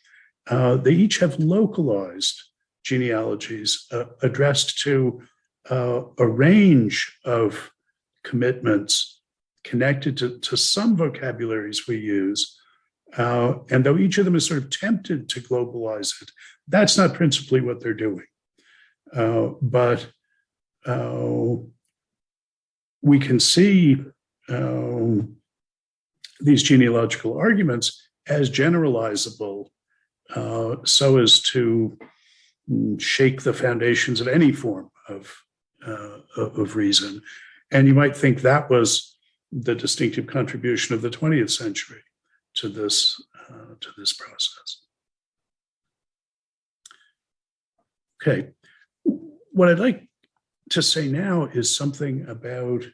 They each have localized genealogies addressed to a range of commitments connected to some vocabularies we use. And though each of them is sort of tempted to globalize it, that's not principally what they're doing. But we can see these genealogical arguments as generalizable so as to shake the foundations of any form of reason. And you might think that was the distinctive contribution of the 20th century to this process. Okay. What I'd like to say now is something about,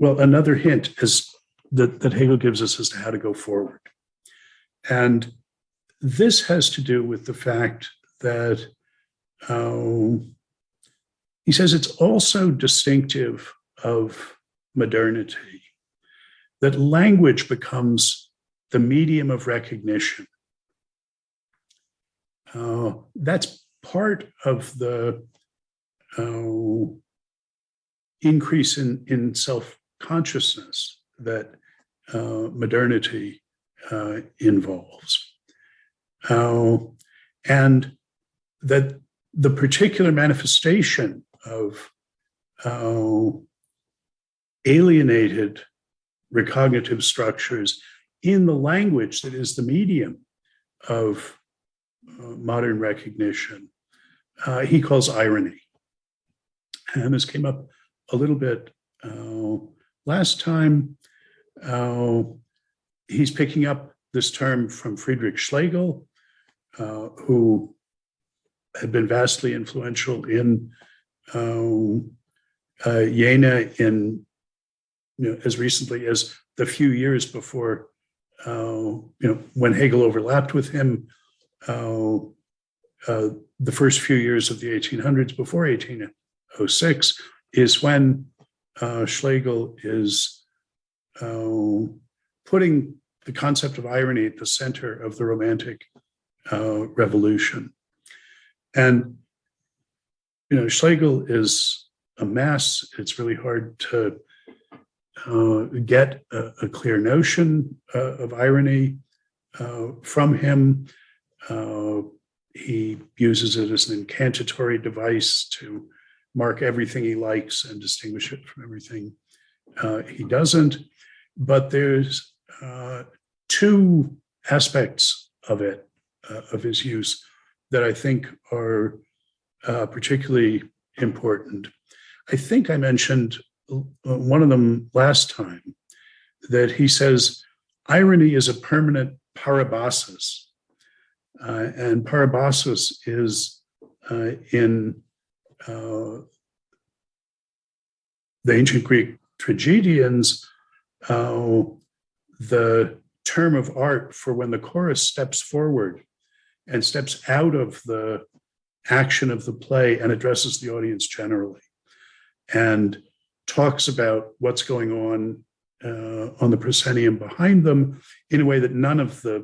another hint that Hegel gives us as to how to go forward. And this has to do with the fact that he says it's also distinctive of modernity that language becomes the medium of recognition. That's part of the increase in self-consciousness that modernity involves. And that the particular manifestation of alienated recognitive structures in the language that is the medium of modern recognition, he calls irony. And this came up a little bit last time. He's picking up this term from Friedrich Schlegel, who had been vastly influential in Jena in, as recently as the few years before, when Hegel overlapped with him, the first few years of the 1800s, before 1806, is when Schlegel is putting the concept of irony at the center of the Romantic Revolution. And, Schlegel is a mess. It's really hard to get a clear notion of irony from him. He uses it as an incantatory device to mark everything he likes and distinguish it from everything he doesn't. But there's two aspects of it, of his use, that I think are particularly important. I think I mentioned one of them last time, that he says irony is a permanent parabasis. And parabasis is in the ancient Greek tragedians, the term of art for when the chorus steps forward and steps out of the action of the play and addresses the audience generally and talks about what's going on the proscenium behind them in a way that none of the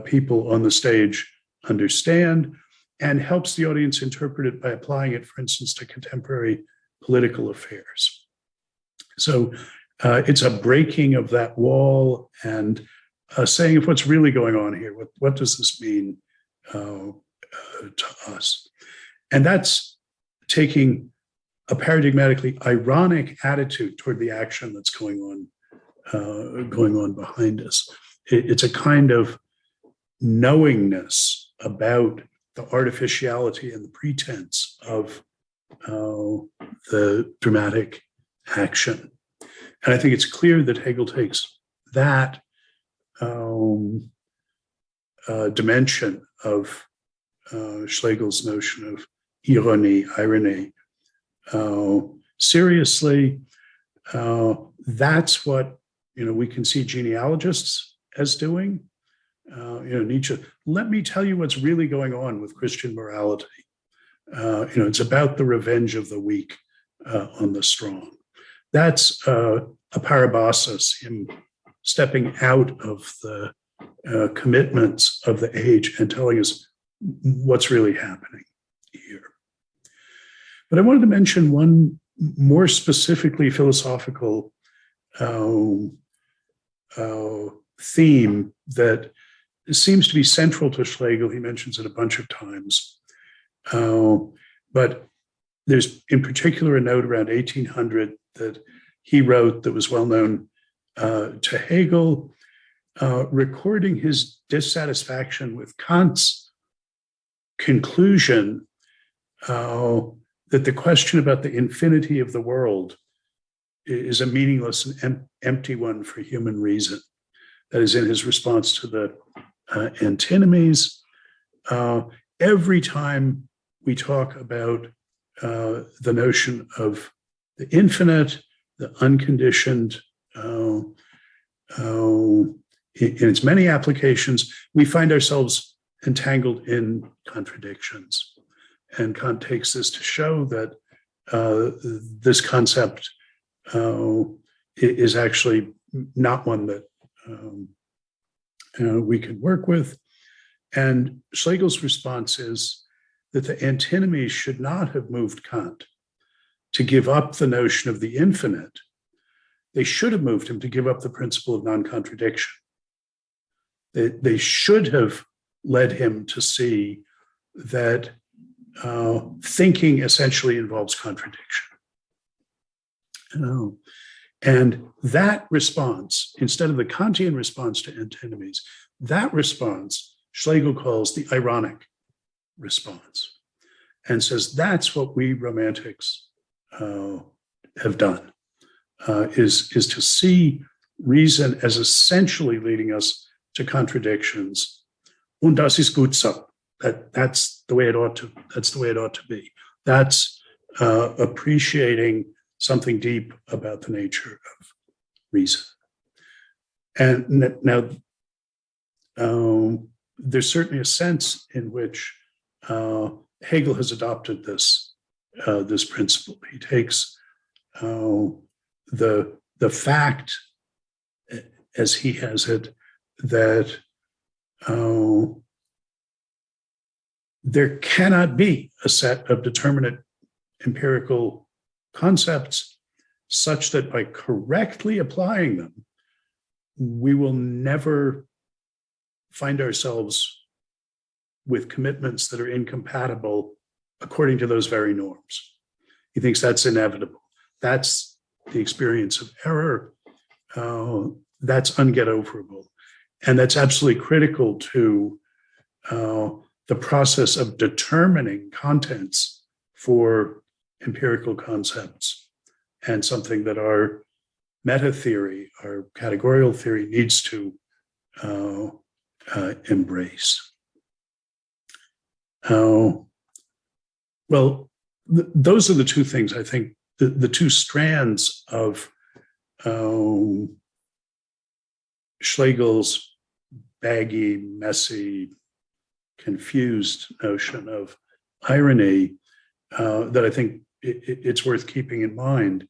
people on the stage understand, and helps the audience interpret it by applying it, for instance, to contemporary political affairs. So it's a breaking of that wall and saying, if what's really going on here, what does this mean to us? And that's taking a paradigmatically ironic attitude toward the action that's going on behind us. It's a kind of knowingness about the artificiality and the pretense of the dramatic action. And I think it's clear that Hegel takes that dimension of Schlegel's notion of irony, seriously. That's what we can see genealogists as doing. Nietzsche, let me tell you what's really going on with Christian morality. It's about the revenge of the weak on the strong. That's a parabasis, him stepping out of the commitments of the age and telling us what's really happening here. But I wanted to mention one more specifically philosophical theme that seems to be central to Schlegel. He mentions it a bunch of times. But there's in particular a note around 1800 that he wrote that was well known to Hegel, recording his dissatisfaction with Kant's conclusion that the question about the infinity of the world is a meaningless and empty one for human reason. That is in his response to the antinomies. Every time we talk about the notion of the infinite, the unconditioned, in its many applications, we find ourselves entangled in contradictions. And Kant takes this to show that this concept is actually not one that we can work with. And Hegel's response is that the antinomies should not have moved Kant to give up the notion of the infinite. They should have moved him to give up the principle of non-contradiction. They should have led him to see that thinking essentially involves contradiction. And that response, instead of the Kantian response to antinomies, that response Schlegel calls the ironic response, and says that's what we romantics have done, is to see reason as essentially leading us to contradictions. Und das ist gut so. That's the way it ought to. That's the way it ought to be. That's appreciating something deep about the nature of reason. And now, there's certainly a sense in which Hegel has adopted this principle. He takes the fact, as he has it, that there cannot be a set of determinate empirical concepts such that by correctly applying them, we will never find ourselves with commitments that are incompatible according to those very norms. He thinks that's inevitable. That's the experience of error. That's unget-overable. And that's absolutely critical to the process of determining contents for empirical concepts, and something that our meta theory, our categorical theory, needs to embrace. Those are the two things, I think, the two strands of Schlegel's baggy, messy, confused notion of irony that I think it's worth keeping in mind.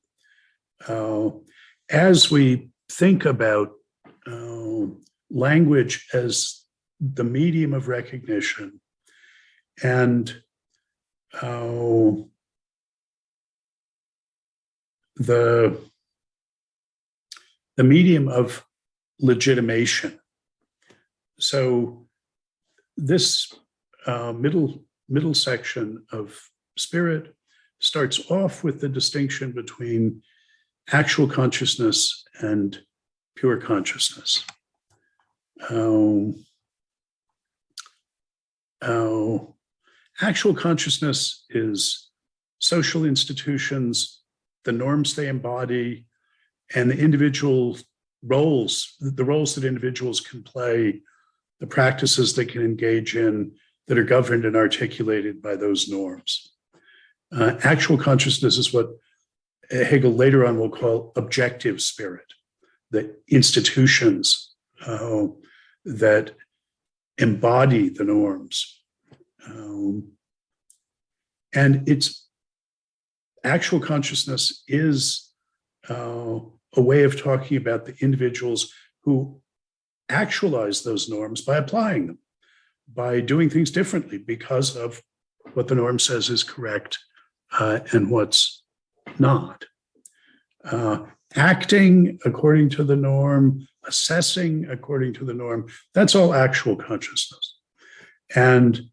As we think about language as the medium of recognition and the medium of legitimation. So this middle section of Spirit starts off with the distinction between actual consciousness and pure consciousness. Actual consciousness is social institutions, the norms they embody, and the individual roles, the roles that individuals can play, the practices they can engage in that are governed and articulated by those norms. Actual consciousness is what Hegel later on will call objective spirit, the institutions that embody the norms. And it's actual consciousness is a way of talking about the individuals who actualize those norms by applying them, by doing things differently because of what the norm says is correct and what's not. Acting according to the norm, assessing according to the norm, that's all actual consciousness. And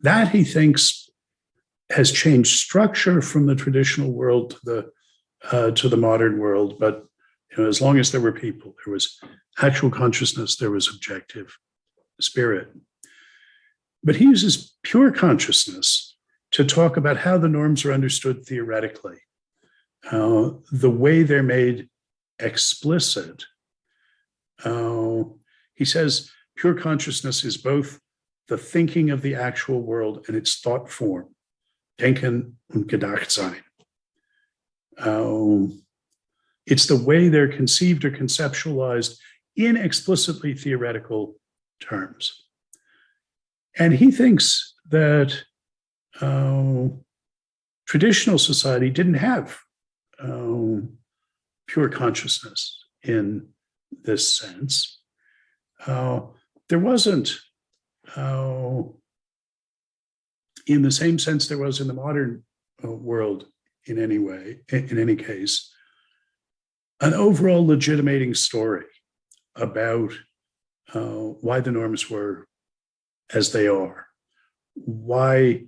that, he thinks, has changed structure from the traditional world to the modern world. But as long as there were people, there was actual consciousness, there was objective spirit. But he uses pure consciousness to talk about how the norms are understood theoretically, the way they're made explicit, He says pure consciousness is both the thinking of the actual world and its thought form, Denken und Gedachtsein. It's the way they're conceived or conceptualized in explicitly theoretical terms. And he thinks that traditional society didn't have pure consciousness in this sense. There wasn't, in the same sense there was in the modern world in any way, in any case, an overall legitimating story about why the norms were as they are, why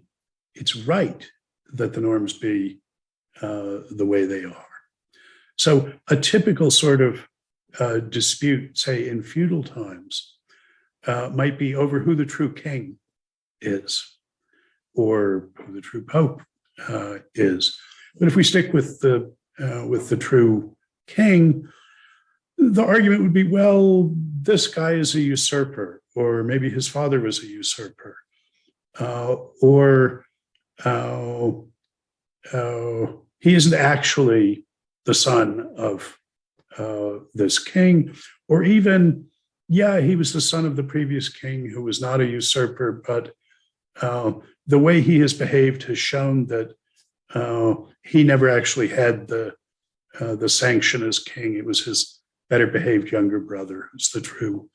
it's right that the norms be the way they are. So a typical sort of dispute, say in feudal times, might be over who the true king is, or who the true pope is. But if we stick with the true king, the argument would be, well, this guy is a usurper, or maybe his father was a usurper, or he isn't actually the son of this king, or even, yeah, he was the son of the previous king who was not a usurper, but the way he has behaved has shown that he never actually had the sanction as king. It was his better behaved younger brother who's the true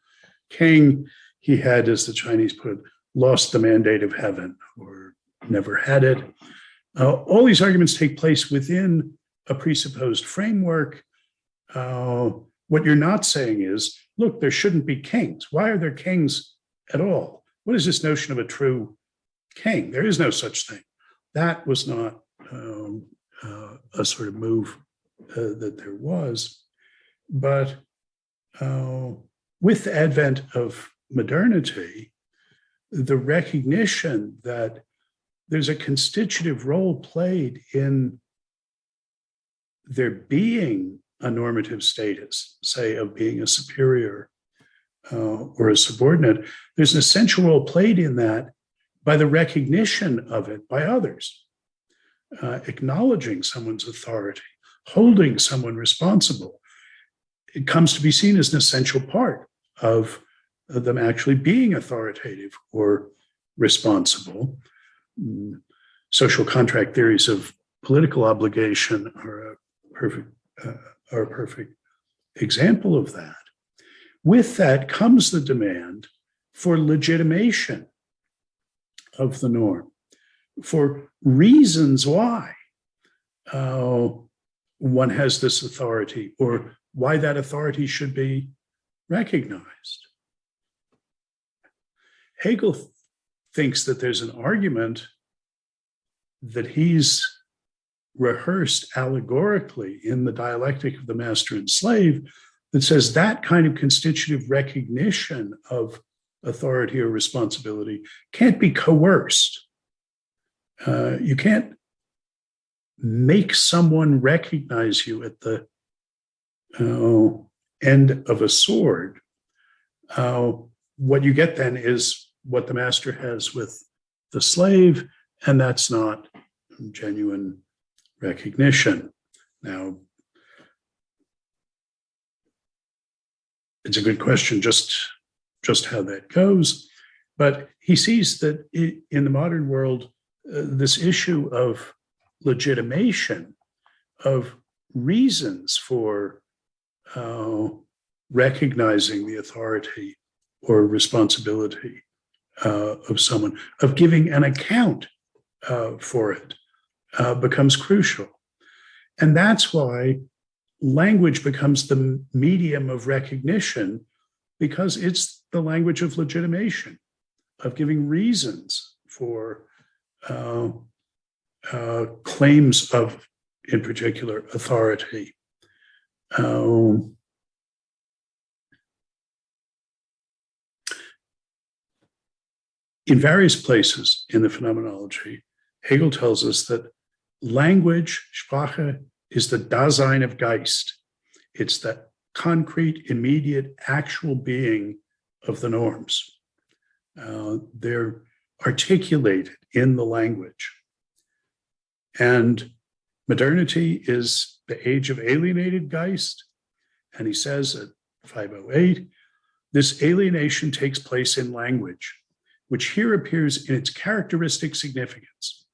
king. He had, as the Chinese put it, lost the mandate of heaven, or never had it. All these arguments take place within a presupposed framework. What you're not saying is, look, there shouldn't be kings. Why are there kings at all? What is this notion of a true king? There is no such thing. That was not a sort of move that there was. But with the advent of modernity, the recognition that there's a constitutive role played in there being a normative status, say, of being a superior or a subordinate, there's an essential role played in that by the recognition of it by others, acknowledging someone's authority, holding someone responsible. It comes to be seen as an essential part of them actually being authoritative or responsible. Social contract theories of political obligation are a perfect example of that. With that comes the demand for legitimation of the norm, for reasons why one has this authority, or why that authority should be recognized. Hegel thinks that there's an argument that he's rehearsed allegorically in the dialectic of the master and slave that says that kind of constitutive recognition of authority or responsibility can't be coerced. You can't make someone recognize you at the end of a sword. What you get then is what the master has with the slave, and that's not genuine recognition. Now, it's a good question just how that goes, but he sees that in the modern world, this issue of legitimation, of reasons for recognizing the authority or responsibility of someone, of giving an account for it, becomes crucial. And that's why language becomes the medium of recognition, because it's the language of legitimation, of giving reasons for claims of, in particular, authority. In various places in the Phenomenology, Hegel tells us that language, Sprache, is the Dasein of Geist. It's the concrete, immediate, actual being of the norms. They're articulated in the language. And modernity is the age of alienated Geist. And he says at 508, this alienation takes place in language, which here appears in its characteristic significance.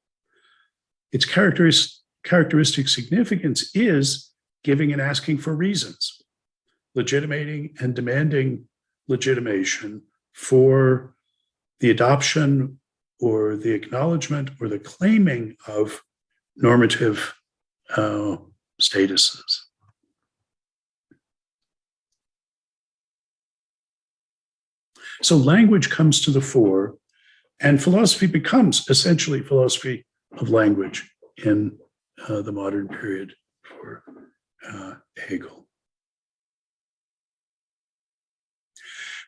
Its characteristic significance is giving and asking for reasons, legitimating and demanding legitimation for the adoption or the acknowledgement or the claiming of normative statuses. So language comes to the fore, and philosophy becomes essentially philosophy of language in the modern period for Hegel.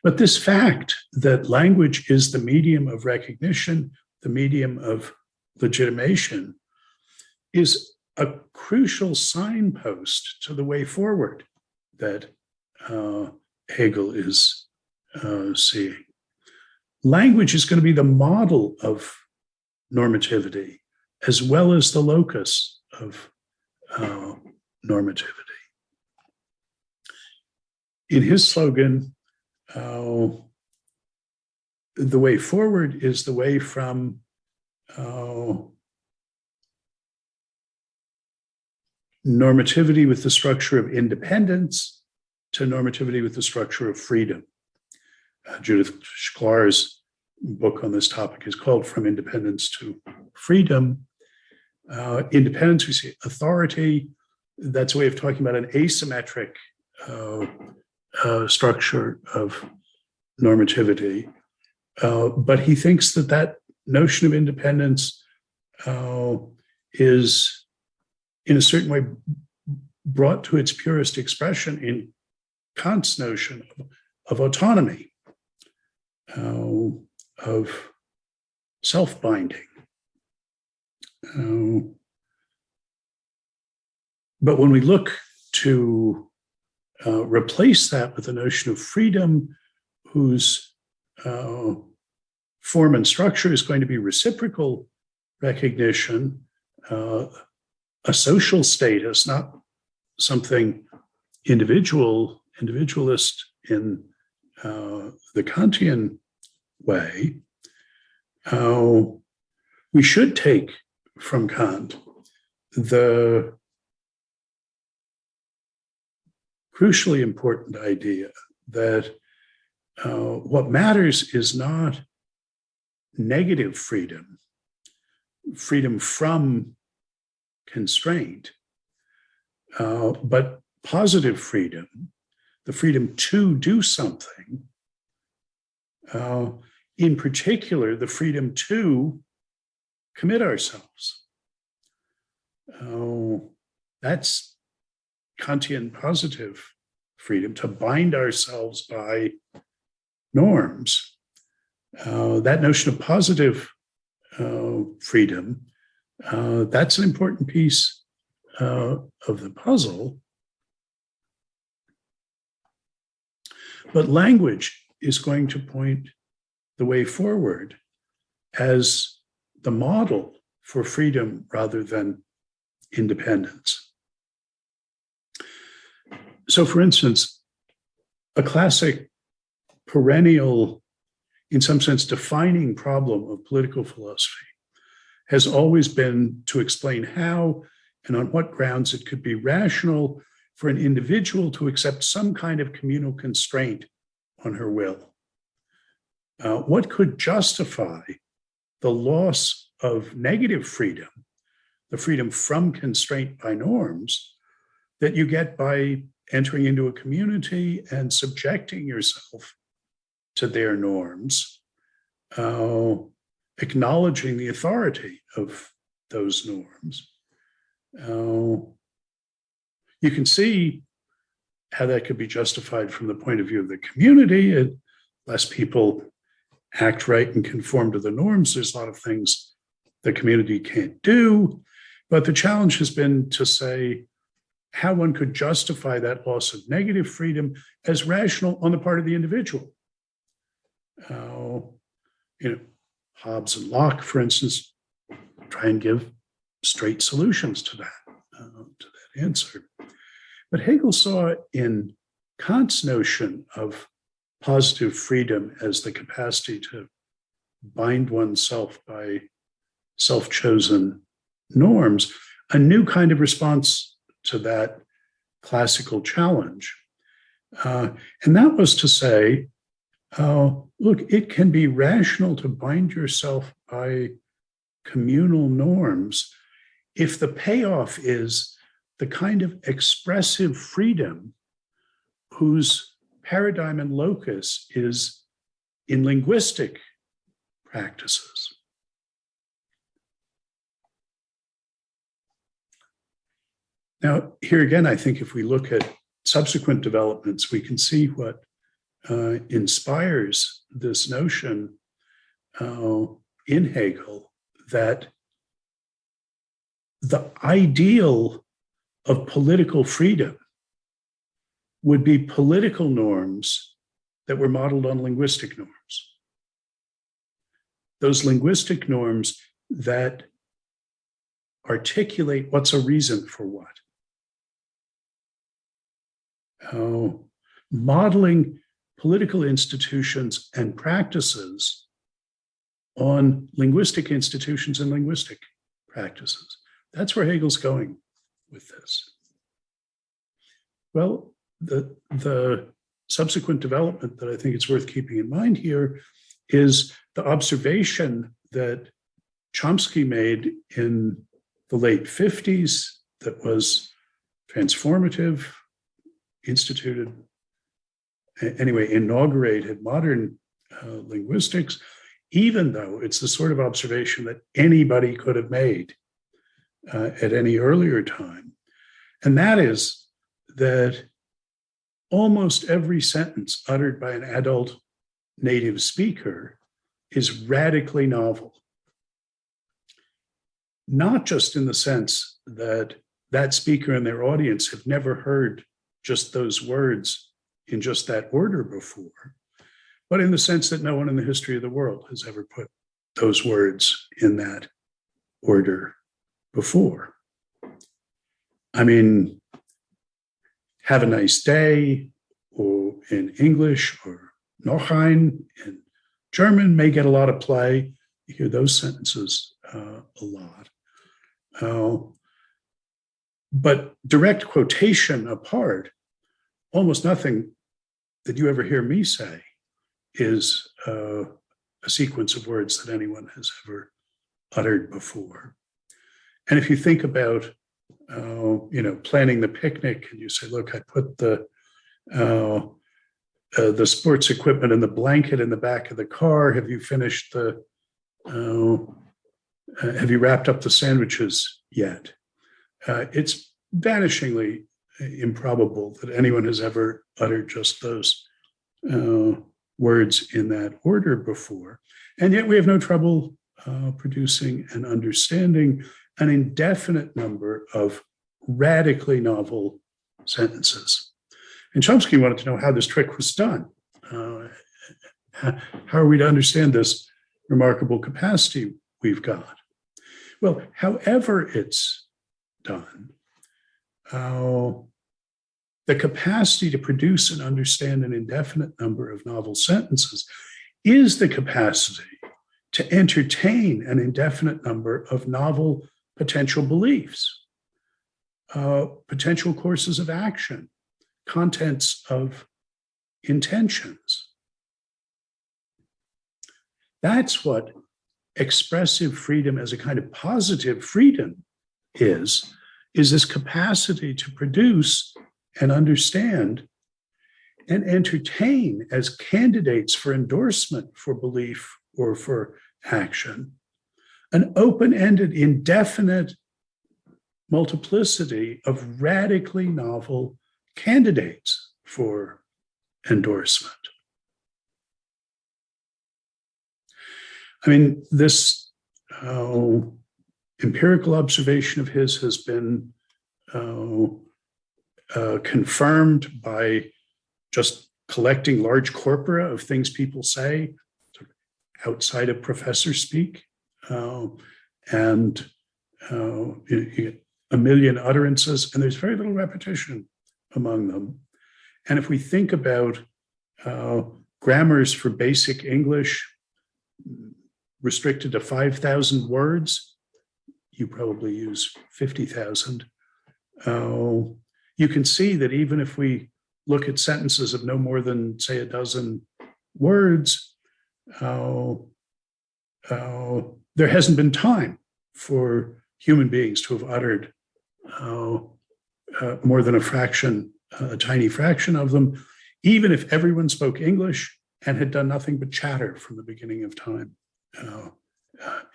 But this fact that language is the medium of recognition, the medium of legitimation, is a crucial signpost to the way forward that Hegel is seeing. Language is going to be the model of normativity as well as the locus of normativity. In his slogan, the way forward is the way from normativity with the structure of independence to normativity with the structure of freedom. Judith Shklar's book on this topic is called From Independence to Freedom. Independence, we see authority. That's a way of talking about an asymmetric structure of normativity. But he thinks that that notion of independence is, in a certain way, brought to its purest expression in Kant's notion of autonomy, of self-binding. But when we look to replace that with the notion of freedom, whose form and structure is going to be reciprocal recognition, a social status, not something individualist in the Kantian way, we should take from Kant the crucially important idea that what matters is not negative freedom, freedom from constraint, but positive freedom, the freedom to do something, in particular, the freedom to commit ourselves. That's Kantian positive freedom, to bind ourselves by norms. That notion of positive freedom, that's an important piece of the puzzle. But language is going to point the way forward as the model for freedom rather than independence. So, for instance, a classic, perennial, in some sense, defining problem of political philosophy has always been to explain how and on what grounds it could be rational for an individual to accept some kind of communal constraint on her will. What could justify the loss of negative freedom, the freedom from constraint by norms, that you get by entering into a community and subjecting yourself to their norms, acknowledging the authority of those norms? You can see how that could be justified from the point of view of the community. Less people act right and conform to the norms. There's a lot of things the community can't do. But the challenge has been to say how one could justify that loss of negative freedom as rational on the part of the individual. Hobbes and Locke, for instance, try and give straight solutions to that answer. But Hegel saw in Kant's notion of positive freedom as the capacity to bind oneself by self-chosen norms, a new kind of response to that classical challenge. And that was to say, look, it can be rational to bind yourself by communal norms if the payoff is the kind of expressive freedom whose paradigm and locus is in linguistic practices. Now, here again, I think if we look at subsequent developments, we can see what inspires this notion in Hegel that the ideal of political freedom would be political norms that were modeled on linguistic norms. Those linguistic norms that articulate what's a reason for what. Modeling political institutions and practices on linguistic institutions and linguistic practices. That's where Hegel's going with this. Well, the subsequent development that I think it's worth keeping in mind here is the observation that Chomsky made in the late 50s that was transformative, inaugurated modern linguistics, even though it's the sort of observation that anybody could have made at any earlier time. And that is that almost every sentence uttered by an adult native speaker is radically novel. Not just in the sense that that speaker and their audience have never heard just those words in just that order before, but in the sense that no one in the history of the world has ever put those words in that order before. I mean, have a nice day, or in English, or noch ein in German may get a lot of play. You hear those sentences a lot. But direct quotation apart, almost nothing that you ever hear me say is a sequence of words that anyone has ever uttered before. And if you think about, planning the picnic, and you say, "Look, I put the sports equipment and the blanket in the back of the car. Have you finished have you wrapped up the sandwiches yet?" It's vanishingly improbable that anyone has ever uttered just those words in that order before. And yet we have no trouble producing and understanding an indefinite number of radically novel sentences. And Chomsky wanted to know how this trick was done. How are we to understand this remarkable capacity we've got? Well, however it's done, the capacity to produce and understand an indefinite number of novel sentences is the capacity to entertain an indefinite number of novel potential beliefs, potential courses of action, contents of intentions. That's what expressive freedom as a kind of positive freedom is this capacity to produce and understand and entertain as candidates for endorsement for belief or for action an open-ended, indefinite multiplicity of radically novel candidates for endorsement. I mean, this empirical observation of his has been confirmed by just collecting large corpora of things people say outside of professor speak, and you get a million utterances, and there's very little repetition among them. And if we think about grammars for basic English restricted to 5,000 words, you probably use 50,000. You can see that even if we look at sentences of no more than, say, a dozen words, there hasn't been time for human beings to have uttered more than a tiny fraction of them, even if everyone spoke English and had done nothing but chatter from the beginning of time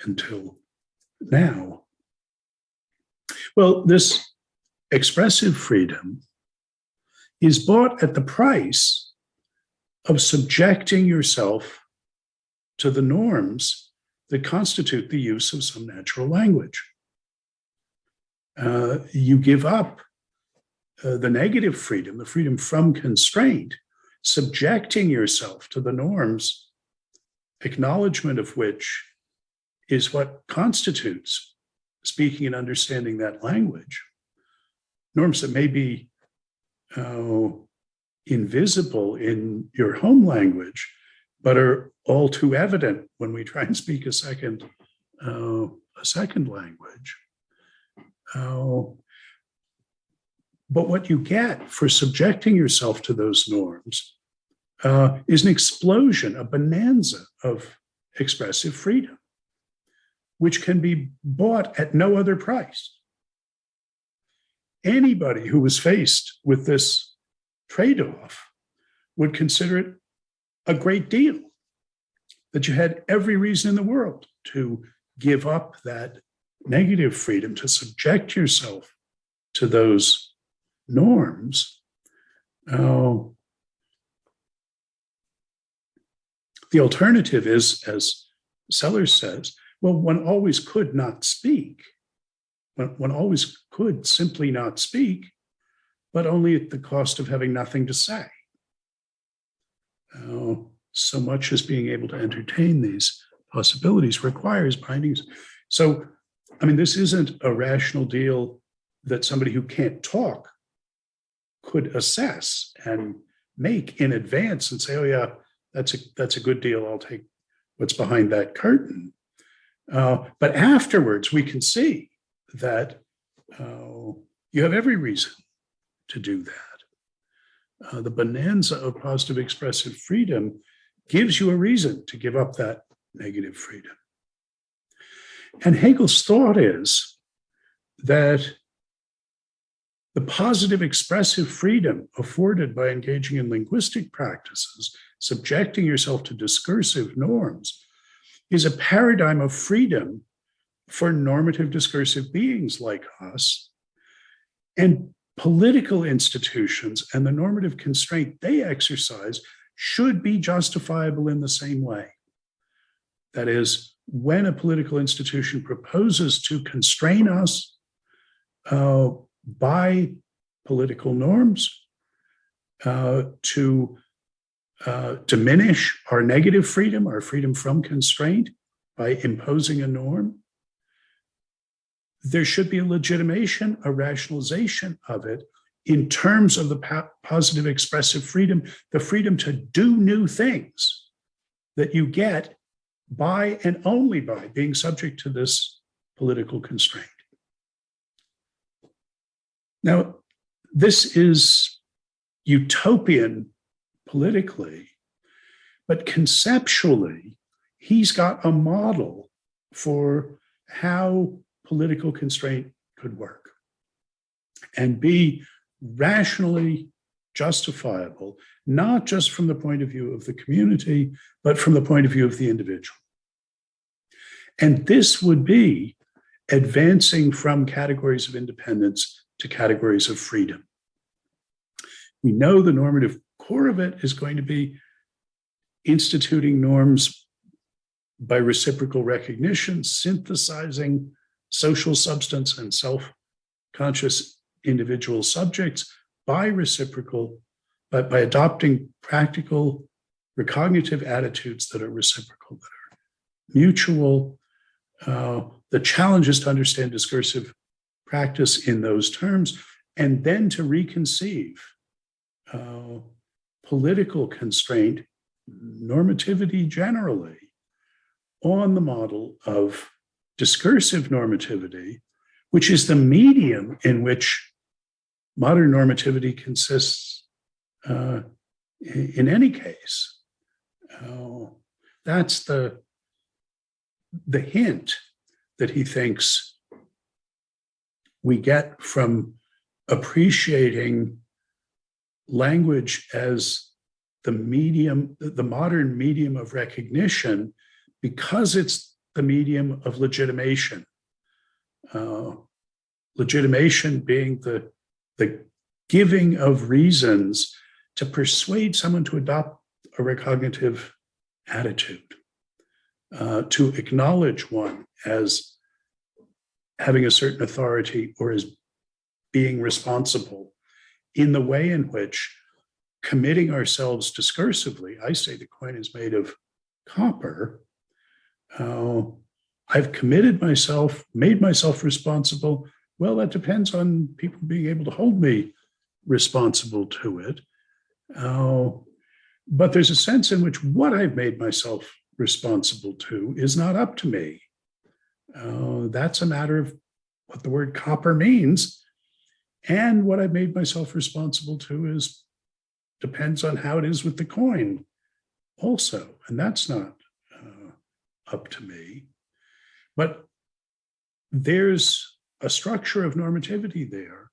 until now. Well, this expressive freedom is bought at the price of subjecting yourself to the norms that constitute the use of some natural language. You give up the negative freedom, the freedom from constraint, subjecting yourself to the norms, acknowledgement of which is what constitutes speaking and understanding that language. Norms that may be invisible in your home language, but are all too evident when we try and speak a second language. But what you get for subjecting yourself to those norms is an explosion, a bonanza of expressive freedom, which can be bought at no other price. Anybody who was faced with this trade-off would consider it a great deal, that you had every reason in the world to give up that negative freedom, to subject yourself to those norms. The alternative is, as Sellers says, well, one always could not speak. One always could simply not speak, but only at the cost of having nothing to say. So much as being able to entertain these possibilities requires bindings. So, I mean, this isn't a rational deal that somebody who can't talk could assess and make in advance and say, oh yeah, that's a good deal. I'll take what's behind that curtain. But afterwards, we can see that you have every reason to do that. The bonanza of positive expressive freedom gives you a reason to give up that negative freedom. And Hegel's thought is that the positive expressive freedom afforded by engaging in linguistic practices, subjecting yourself to discursive norms, is a paradigm of freedom for normative discursive beings like us. And political institutions and the normative constraint they exercise should be justifiable in the same way. That is, when a political institution proposes to constrain us by political norms, to diminish our negative freedom, our freedom from constraint, by imposing a norm, there should be a legitimation, a rationalization of it in terms of the positive expressive freedom, the freedom to do new things that you get by and only by being subject to this political constraint. Now, this is utopian politically, but conceptually, he's got a model for how political constraint could work and be rationally justifiable, not just from the point of view of the community, but from the point of view of the individual. And this would be advancing from categories of independence to categories of freedom. We know the normative core of it is going to be instituting norms by reciprocal recognition, synthesizing social substance and self-conscious individual subjects by adopting practical recognitive attitudes that are reciprocal, that are mutual. The challenge is to understand discursive practice in those terms, and then to reconceive political constraint, normativity generally, on the model of discursive normativity, which is the medium in which modern normativity consists in any case. That's the hint that he thinks we get from appreciating language as the medium, the modern medium of recognition, because it's the medium of legitimation. Legitimation being the giving of reasons to persuade someone to adopt a recognitive attitude, to acknowledge one as having a certain authority or as being responsible in the way in which committing ourselves discursively. I say the coin is made of copper. I've committed myself, made myself responsible. Well, that depends on people being able to hold me responsible to it. But there's a sense in which what I've made myself responsible to is not up to me. That's a matter of what the word copper means. And what I've made myself responsible to depends on how it is with the coin also. And that's not up to me. But there's a structure of normativity there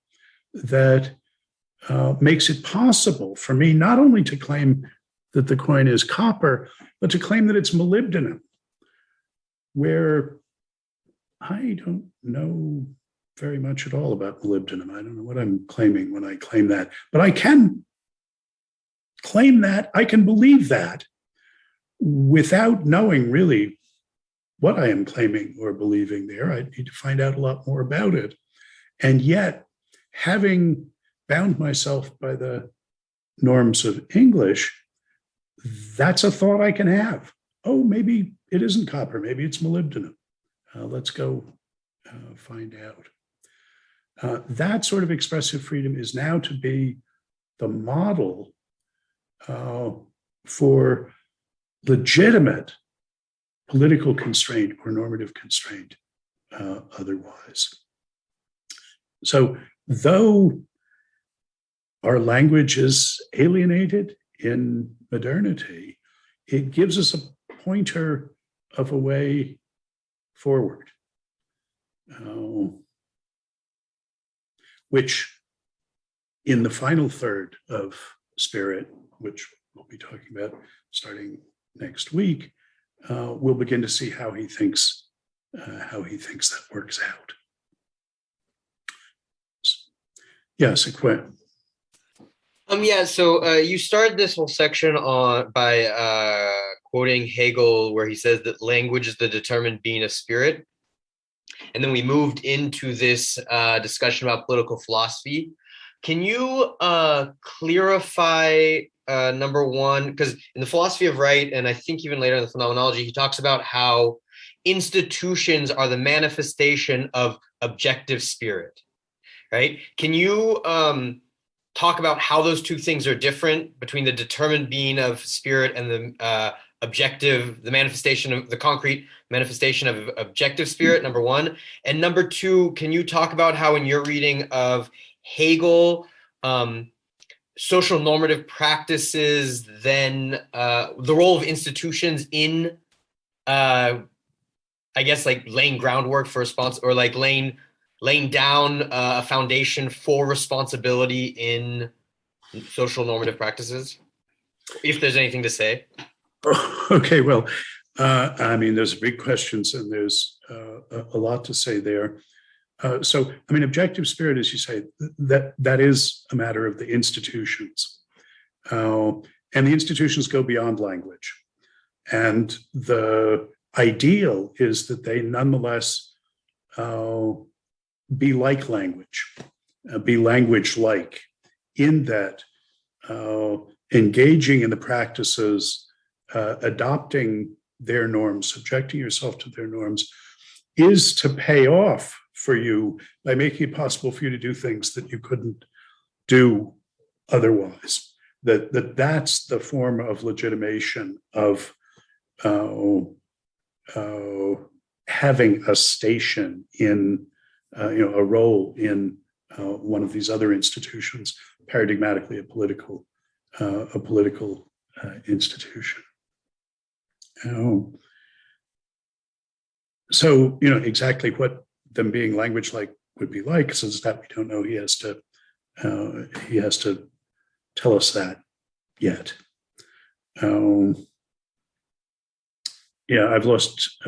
that makes it possible for me not only to claim that the coin is copper, but to claim that it's molybdenum, where I don't know very much at all about molybdenum. I don't know what I'm claiming when I claim that, but I can claim that, I can believe that without knowing really what I am claiming or believing there. I need to find out a lot more about it. And yet, having bound myself by the norms of English, that's a thought I can have. Oh, maybe it isn't copper, maybe it's molybdenum. Let's go find out. That sort of expressive freedom is now to be the model for legitimate political constraint or normative constraint otherwise. So though our language is alienated in modernity, it gives us a pointer of a way forward, which in the final third of Spirit, which we'll be talking about starting next week, we'll begin to see how he thinks that works out. Yes, Quinn. So you started this whole section by quoting Hegel, where he says that language is the determined being of spirit. And then we moved into this discussion about political philosophy. Can you clarify number one, because in the philosophy of right, and I think even later in the Phenomenology, he talks about how institutions are the manifestation of objective spirit, right? Can you talk about how those two things are different between the determined being of spirit and the objective, the manifestation of the concrete manifestation of objective spirit, number one. And number two, can you talk about how in your reading of Hegel, social normative practices, then the role of institutions in, I guess, like laying groundwork for response, or like laying down a foundation for responsibility in social normative practices, if there's anything to say? Okay, well, I mean, there's big questions and there's a lot to say there. So, I mean, objective spirit, as you say, that is a matter of the institutions. And the institutions go beyond language. And the ideal is that they nonetheless be like language, be language-like, in that engaging in the practices, adopting their norms, subjecting yourself to their norms, is to pay off for you by making it possible for you to do things that you couldn't do otherwise. That's the form of legitimation of having a station in, a role in one of these other institutions, paradigmatically a political institution. So, exactly what them being language like would be like, since that we don't know, he has to tell us that yet. I've lost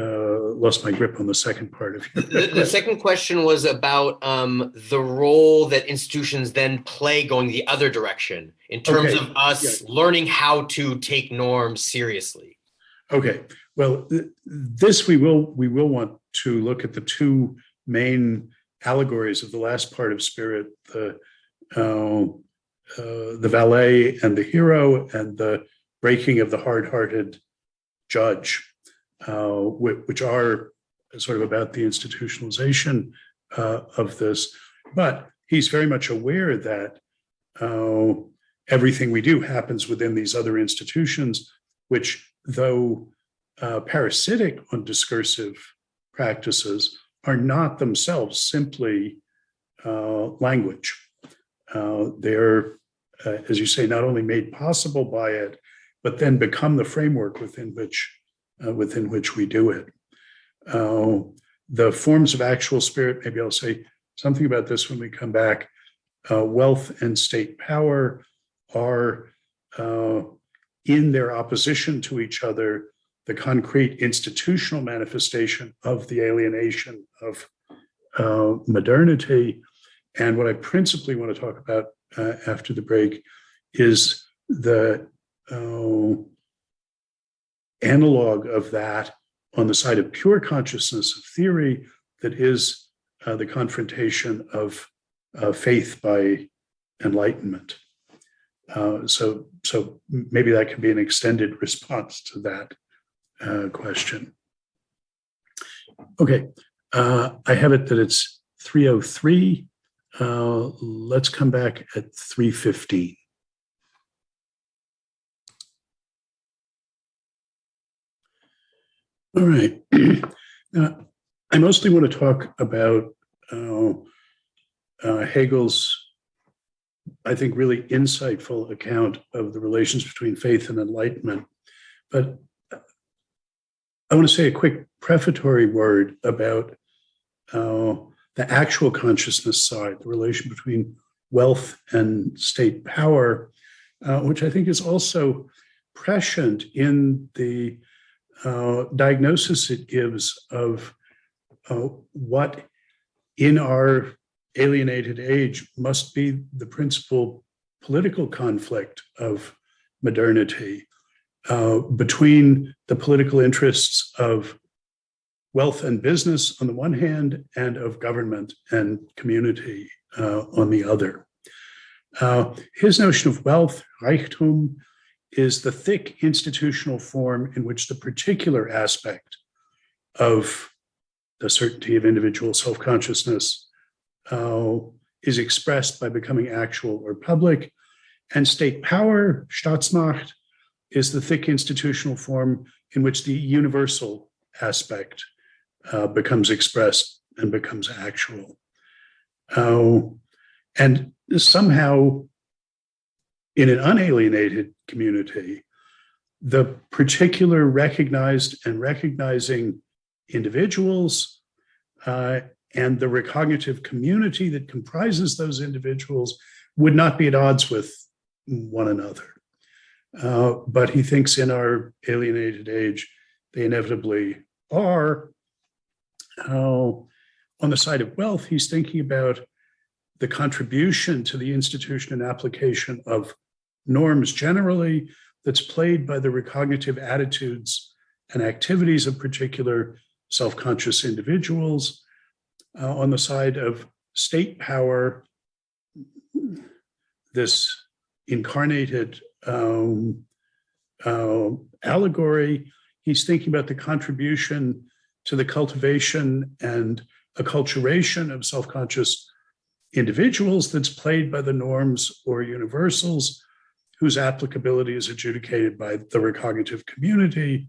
my grip on the second part of it. The second question was about the role that institutions then play going the other direction in terms of us learning how to take norms seriously. Okay. Well, this we will want to look at the two main allegories of the last part of Spirit, the valet and the hero, and the breaking of the hard-hearted judge, which are sort of about the institutionalization of this. But he's very much aware that everything we do happens within these other institutions, which, though parasitic on discursive practices, are not themselves simply language. They're, as you say, not only made possible by it, but then become the framework within which we do it. The forms of actual spirit, maybe I'll say something about this when we come back. Wealth and state power are, in their opposition to each other, the concrete institutional manifestation of the alienation of modernity. And what I principally want to talk about after the break is the analog of that on the side of pure consciousness of theory, that is the confrontation of faith by enlightenment. So maybe that could be an extended response to that question. Okay, I have it that it's 3:03. Let's come back at 3:15. All right. Now, I mostly want to talk about Hegel's, I think, really insightful account of the relations between faith and enlightenment. But I want to say a quick prefatory word about the actual consciousness side, the relation between wealth and state power, which I think is also prescient in the diagnosis it gives of what in our alienated age must be the principal political conflict of modernity, between the political interests of wealth and business on the one hand, and of government and community on the other. His notion of wealth, Reichtum, is the thick institutional form in which the particular aspect of the certainty of individual self-consciousness is expressed by becoming actual or public. And state power, Staatsmacht, is the thick institutional form in which the universal aspect becomes expressed and becomes actual. And somehow, in an unalienated community, the particular recognized and recognizing individuals and the recognitive community that comprises those individuals would not be at odds with one another. But he thinks in our alienated age, they inevitably are. On the side of wealth, he's thinking about the contribution to the institution and application of norms generally that's played by the recognitive attitudes and activities of particular self-conscious individuals. On the side of state power, this incarnated allegory he's thinking about the contribution to the cultivation and acculturation of self-conscious individuals that's played by the norms or universals whose applicability is adjudicated by the recognitive community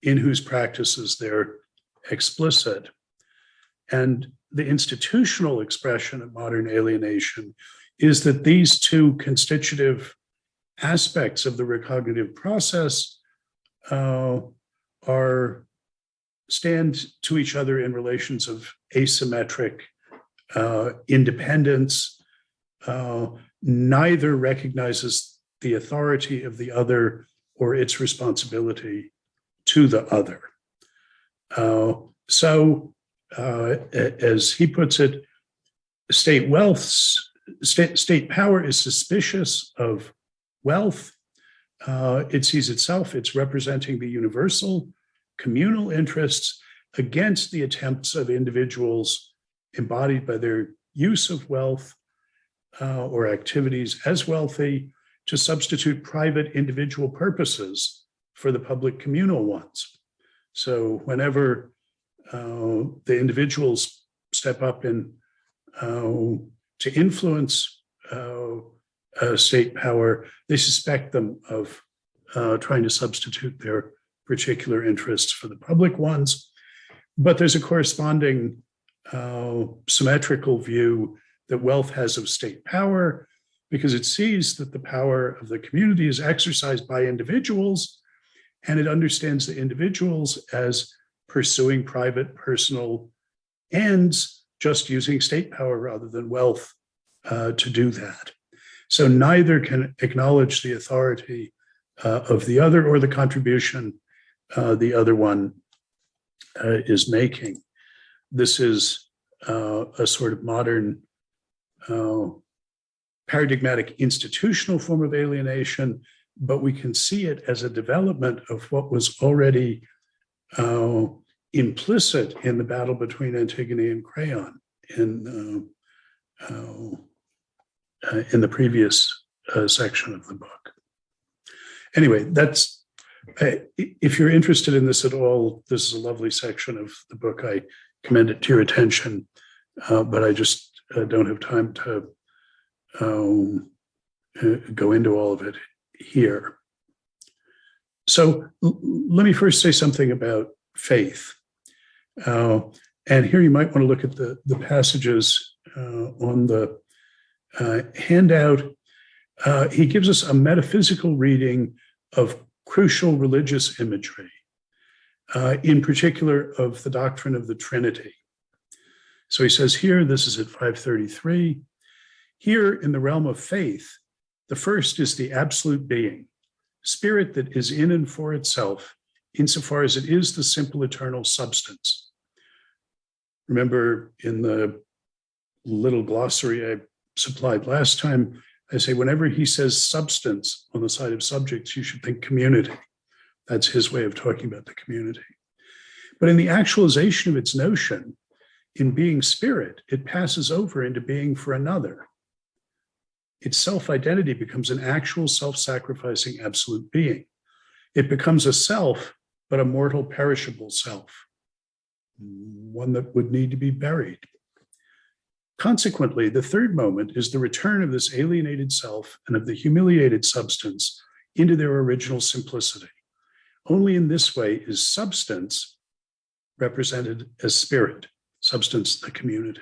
in whose practices they're explicit. And the institutional expression of modern alienation is that these two constitutive aspects of the recognitive process stand to each other in relations of asymmetric independence. Neither recognizes the authority of the other or its responsibility to the other. So, as he puts it, state power is suspicious of wealth. It sees itself, it's representing the universal communal interests against the attempts of individuals embodied by their use of wealth or activities as wealthy to substitute private individual purposes for the public communal ones. So whenever the individuals step up to influence state power, they suspect them of trying to substitute their particular interests for the public ones. But there's a corresponding symmetrical view that wealth has of state power, because it sees that the power of the community is exercised by individuals, and it understands the individuals as pursuing private personal ends, just using state power rather than wealth to do that. So neither can acknowledge the authority of the other or the contribution the other one is making. This is a sort of modern paradigmatic institutional form of alienation, but we can see it as a development of what was already implicit in the battle between Antigone and Creon in the previous section of the book. Anyway, that's, if you're interested in this at all, this is a lovely section of the book. I commend it to your attention, but I just don't have time to go into all of it here. So let me first say something about faith. And here you might want to look at the passages on the handout. He gives us a metaphysical reading of crucial religious imagery, in particular of the doctrine of the Trinity. So he says here, this is at 533, here in the realm of faith, the first is the absolute being, spirit that is in and for itself, insofar as it is the simple eternal substance. Remember in the little glossary I supplied last time, I say whenever he says substance on the side of subjects, you should think community. That's his way of talking about the community. But in the actualization of its notion, in being spirit, it passes over into being for another. Its self-identity becomes an actual self-sacrificing absolute being. It becomes a self, but a mortal, perishable self, one that would need to be buried. Consequently, the third moment is the return of this alienated self and of the humiliated substance into their original simplicity. Only in this way is substance represented as spirit, substance, the community.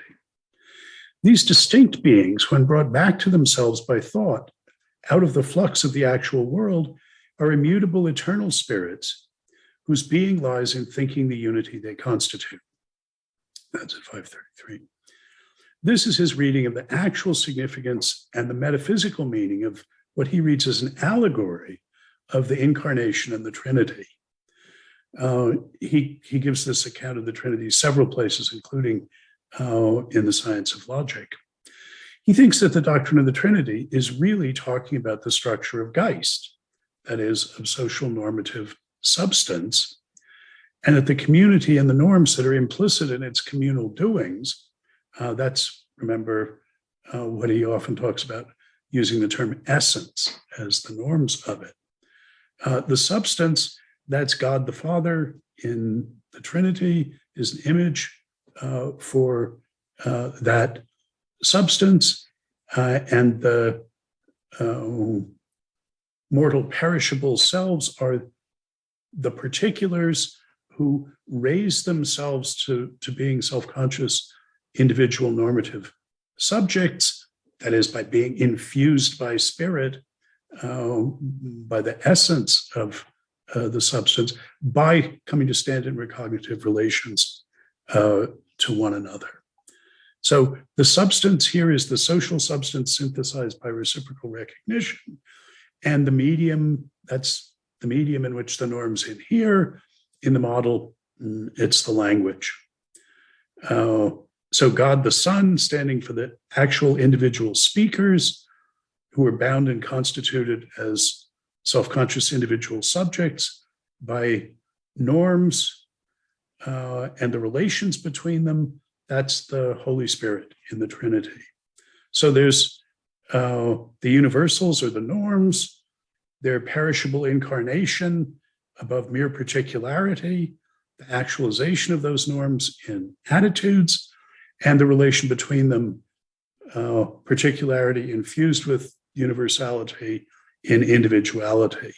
These distinct beings, when brought back to themselves by thought, out of the flux of the actual world, are immutable eternal spirits whose being lies in thinking the unity they constitute. That's at 533. This is his reading of the actual significance and the metaphysical meaning of what he reads as an allegory of the incarnation and the Trinity. He gives this account of the Trinity several places, including in the Science of Logic. He thinks that the doctrine of the Trinity is really talking about the structure of Geist, that is, of social normative substance, and that the community and the norms that are implicit in its communal doings, that's, remember, what he often talks about, using the term essence as the norms of it. The substance that's God the Father in the Trinity, is an image for that substance, and the mortal perishable selves are the particulars who raise themselves to being self-conscious individual normative subjects, that is, by being infused by spirit, by the essence of the substance, by coming to stand in recognitive relations to one another. So the substance here is the social substance synthesized by reciprocal recognition, and the medium, that's the medium in which the norms inhere. In the model, it's the language. So God the Son, standing for the actual individual speakers who are bound and constituted as self-conscious individual subjects by norms and the relations between them, that's the Holy Spirit in the Trinity. So there's the universals or the norms, their perishable incarnation above mere particularity, the actualization of those norms in attitudes, and the relation between them, particularity infused with universality in individuality.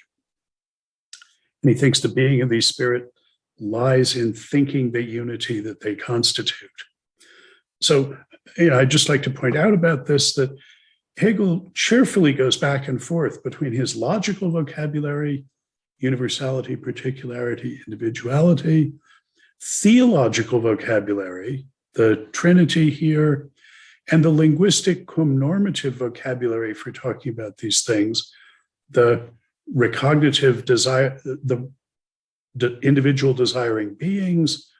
And he thinks the being of these spirit lies in thinking the unity that they constitute. So, I'd just like to point out about this that Hegel cheerfully goes back and forth between his logical vocabulary, universality, particularity, individuality, theological vocabulary, the Trinity here, and the linguistic cum normative vocabulary for talking about these things, the recognitive desire, the individual desiring beings,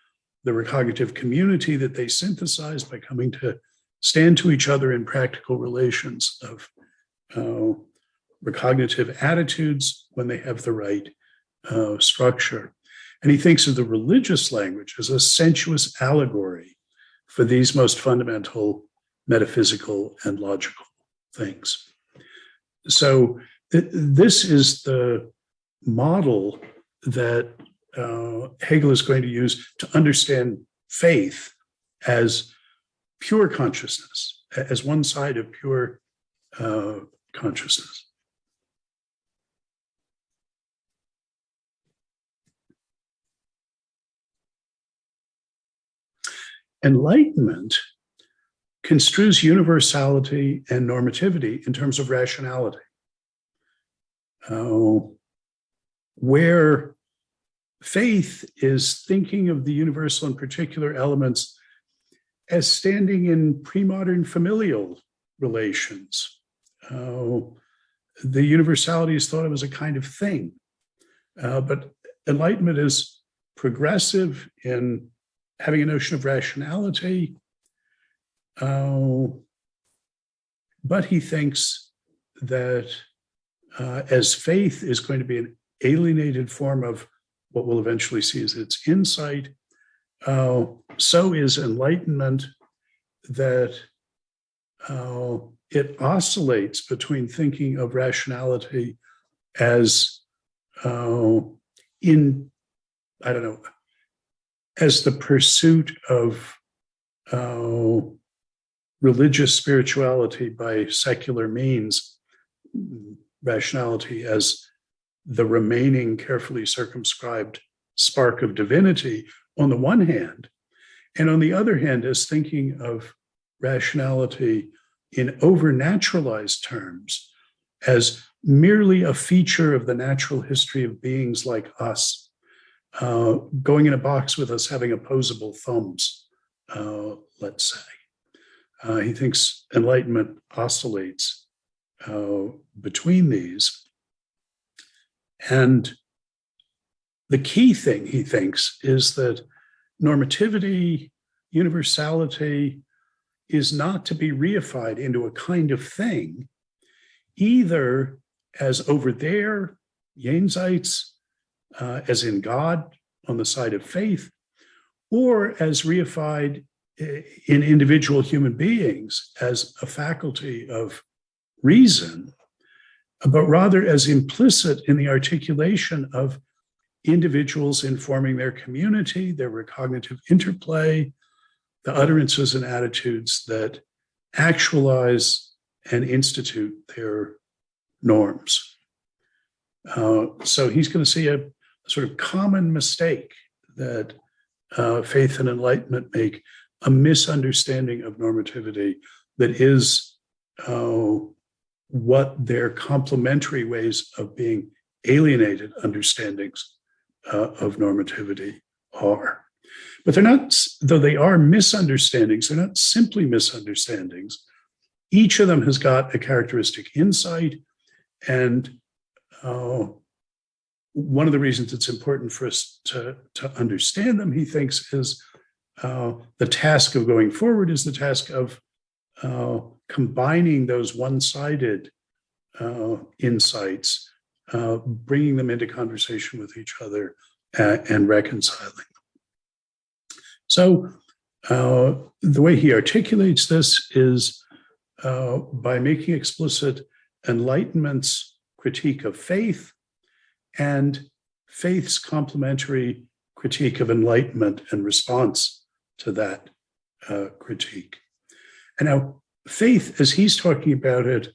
the recognitive community that they synthesize by coming to stand to each other in practical relations of recognitive attitudes when they have the right structure. And he thinks of the religious language as a sensuous allegory for these most fundamental metaphysical and logical things. So this is the model that Hegel is going to use to understand faith as pure consciousness, as one side of pure consciousness. Enlightenment construes universality and normativity in terms of rationality, where faith is thinking of the universal and particular elements as standing in pre-modern familial relations. The universality is thought of as a kind of thing, but Enlightenment is progressive in having a notion of rationality, but he thinks that as faith is going to be an alienated form of what we'll eventually see as its insight, so is Enlightenment, that it oscillates between thinking of rationality as as the pursuit of religious spirituality by secular means, rationality as the remaining carefully circumscribed spark of divinity on the one hand, and on the other hand, as thinking of rationality in overnaturalized terms as merely a feature of the natural history of beings like us, going in a box with us having opposable thumbs, let's say. He thinks Enlightenment oscillates between these. And the key thing, he thinks, is that normativity, universality, is not to be reified into a kind of thing, either as over there, Jenseits, as in God on the side of faith, or as reified in individual human beings as a faculty of reason, but rather as implicit in the articulation of individuals informing their community, their recognitive interplay, the utterances and attitudes that actualize and institute their norms. So he's going to see a sort of common mistake that faith and enlightenment make, a misunderstanding of normativity that is what their complementary ways of being alienated understandings of normativity are. But they're not, though they are misunderstandings, they're not simply misunderstandings. Each of them has got a characteristic insight, and one of the reasons it's important for us to understand them, he thinks, is the task of going forward is the task of combining those one-sided insights, bringing them into conversation with each other and reconciling them. So the way he articulates this is by making explicit Enlightenment's critique of faith and faith's complementary critique of Enlightenment and response to that critique. And now faith, as he's talking about it,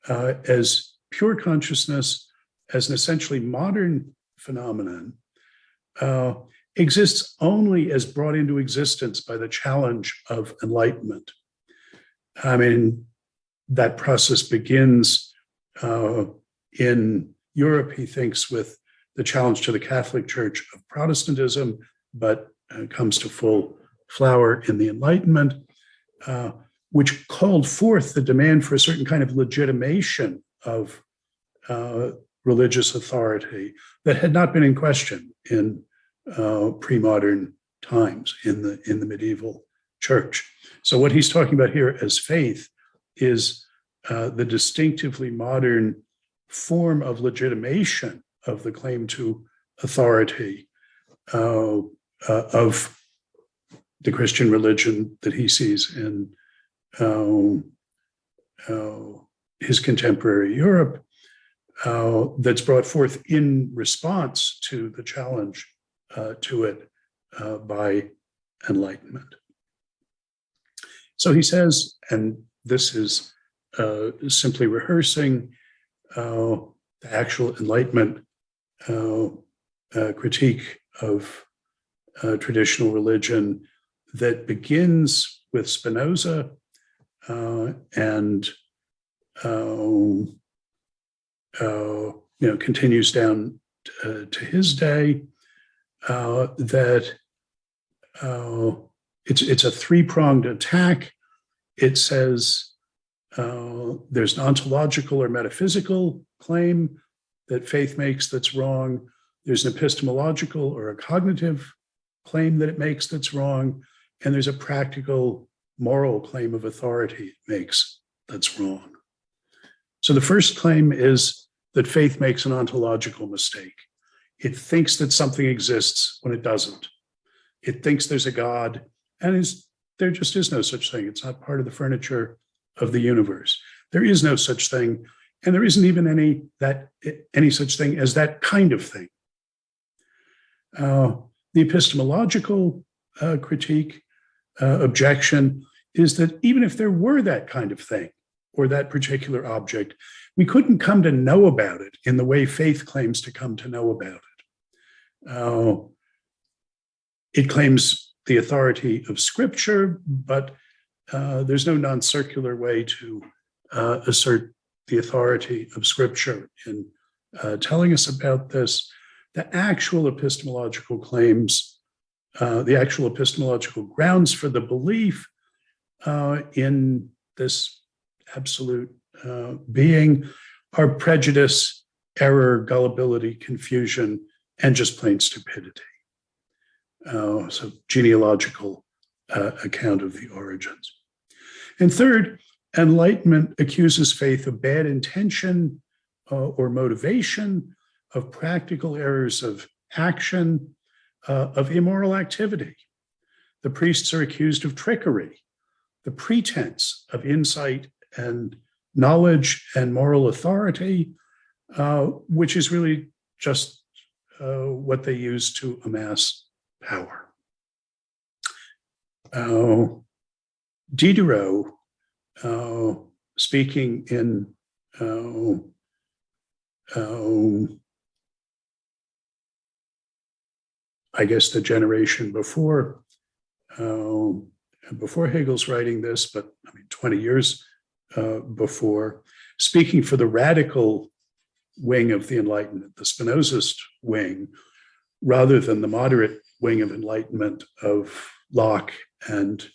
as pure consciousness, as an essentially modern phenomenon, exists only as brought into existence by the challenge of enlightenment. I mean, that process begins in Europe, he thinks, with the challenge to the Catholic Church of Protestantism, but comes to full flower in the Enlightenment, which called forth the demand for a certain kind of legitimation of religious authority that had not been in question in pre-modern times in the medieval church. So what he's talking about here as faith is the distinctively modern form of legitimation of the claim to authority of the Christian religion that he sees in his contemporary Europe, that's brought forth in response to the challenge to it by Enlightenment. So he says, and this is simply rehearsing the actual Enlightenment critique of traditional religion that begins with Spinoza and continues down to his day. That it's a three-pronged attack. It says there's an ontological or metaphysical claim that faith makes that's wrong. There's an epistemological or a cognitive claim that it makes that's wrong. And there's a practical moral claim of authority it makes that's wrong. So the first claim is that faith makes an ontological mistake. It thinks that something exists when it doesn't. It thinks there's a God, and there just is no such thing. It's not part of the furniture of the universe. There is no such thing, and there isn't even any such thing as that kind of thing. The epistemological critique, objection, is that even if there were that kind of thing, or that particular object, we couldn't come to know about it in the way faith claims to come to know about it. It claims the authority of Scripture, but there's no non-circular way to assert the authority of Scripture in telling us about this. The actual epistemological claims, the actual epistemological grounds for the belief in this absolute being are prejudice, error, gullibility, confusion, and just plain stupidity. So genealogical account of the origins. And third, Enlightenment accuses faith of bad intention or motivation, of practical errors of action, of immoral activity. The priests are accused of trickery, the pretense of insight and knowledge and moral authority, which is really just what they use to amass power. Diderot, speaking in I guess the generation before Hegel's writing this, but I mean 20 years before, speaking for the radical wing of the Enlightenment, the Spinozist wing, rather than the moderate wing of Enlightenment of Locke and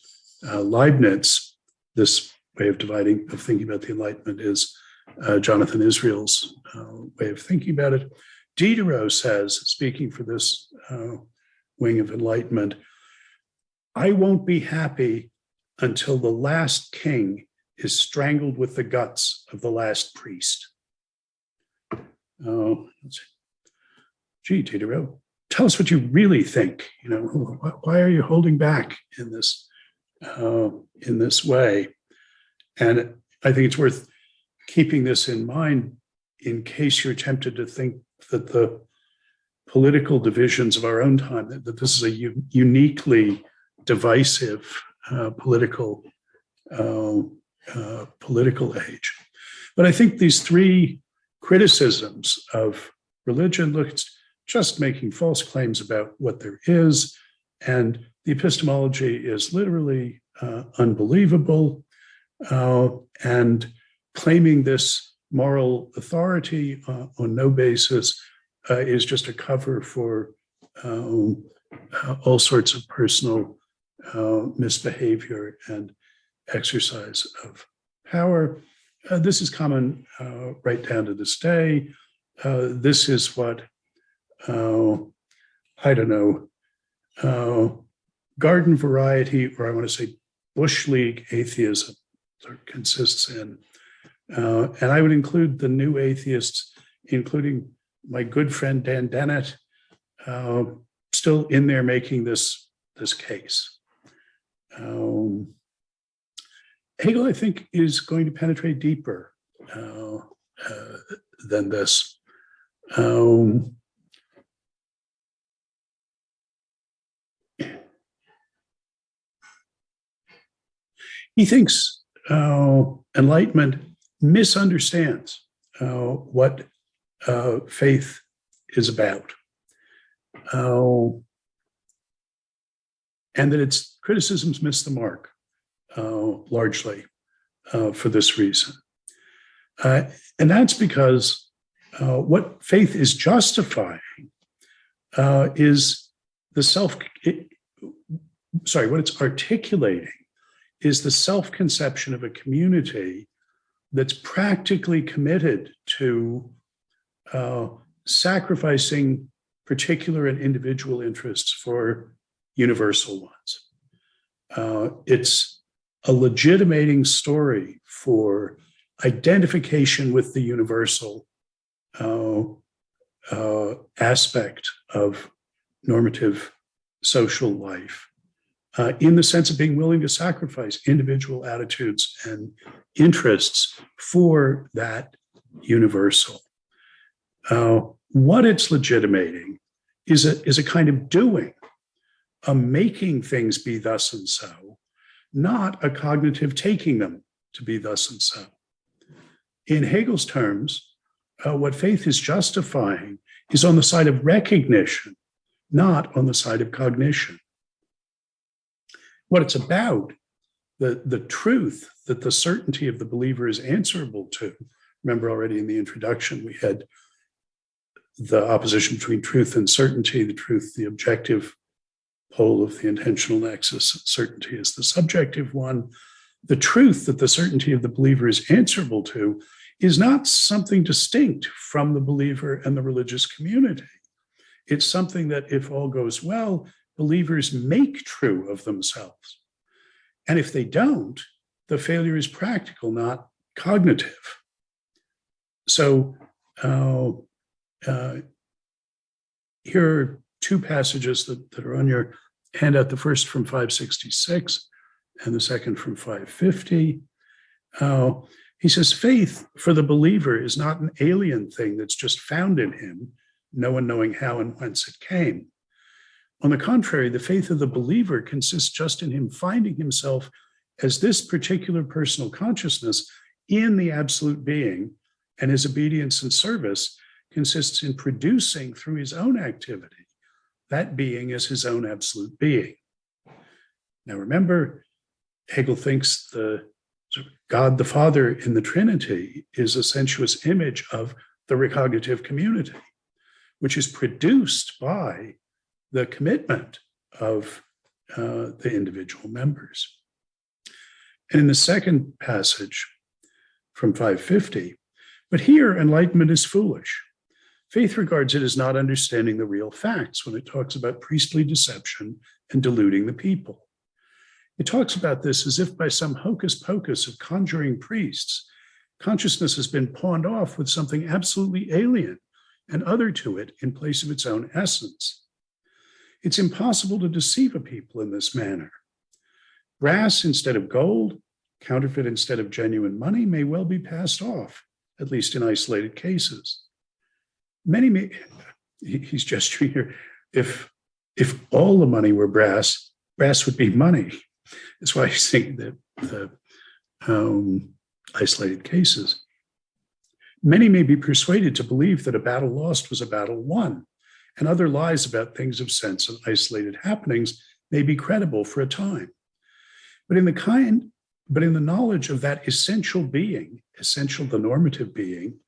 Leibniz. This way of thinking about the Enlightenment is Jonathan Israel's way of thinking about it. Diderot says, speaking for this wing of Enlightenment, I won't be happy until the last king is strangled with the guts of the last priest. Gee, Diderot, tell us what you really think. You know, why are you holding back in this way? And I think it's worth keeping this in mind in case you're tempted to think that the political divisions of our own time, that this is a uniquely divisive political age. But I think these three criticisms of religion, look, it's just making false claims about what there is, and the epistemology is literally unbelievable, and claiming this moral authority on no basis is just a cover for all sorts of personal misbehavior and exercise of power. This is common right down to this day. This is what, I don't know, garden variety, or I want to say Bush League atheism sort of consists in. And I would include the new atheists, including my good friend Dan Dennett, still in there making this case. Hegel, I think, is going to penetrate deeper than this. He thinks Enlightenment misunderstands what faith is about, and that its criticisms miss the mark largely for this reason. And that's because what faith is justifying is what it's articulating is the self-conception of a community that's practically committed to sacrificing particular and individual interests for universal ones. It's a legitimating story for identification with the universal aspect of normative social life, in the sense of being willing to sacrifice individual attitudes and interests for that universal. What it's legitimating is a kind of doing, a making things be thus and so, not a cognitive taking them to be thus and so. In Hegel's terms, what faith is justifying is on the side of recognition, not on the side of cognition. What it's about, the truth that the certainty of the believer is answerable to. Remember already in the introduction, we had the opposition between truth and certainty, the truth, the objective pole of the intentional nexus, certainty is the subjective one. The truth that the certainty of the believer is answerable to is not something distinct from the believer and the religious community. It's something that, if all goes well, believers make true of themselves. And if they don't, the failure is practical, not cognitive. So here are two passages that are on your handout, the first from 566 and the second from 550. He says, faith for the believer is not an alien thing that's just found in him. no one knowing how and whence it came. On the contrary, the faith of the believer consists just in him finding himself as this particular personal consciousness in the absolute being, and his obedience and service consists in producing through his own activity that being as his own absolute being. Now remember, Hegel thinks the God the Father in the Trinity is a sensuous image of the recognitive community, which is produced by the commitment of the individual members. And in the second passage from 550, but here enlightenment is foolish. Faith regards it as not understanding the real facts when it talks about priestly deception and deluding the people. It talks about this as if by some hocus pocus of conjuring priests, consciousness has been pawned off with something absolutely alien and other to it in place of its own essence. It's impossible to deceive a people in this manner. Brass instead of gold, counterfeit instead of genuine money may well be passed off, at least in isolated cases. Many may, he's gesturing here, if all the money were brass, brass would be money. That's why he's saying that the isolated cases. Many may be persuaded to believe that a battle lost was a battle won, and other lies about things of sense and isolated happenings may be credible for a time. But in the knowledge of that essential being, essential the normative being,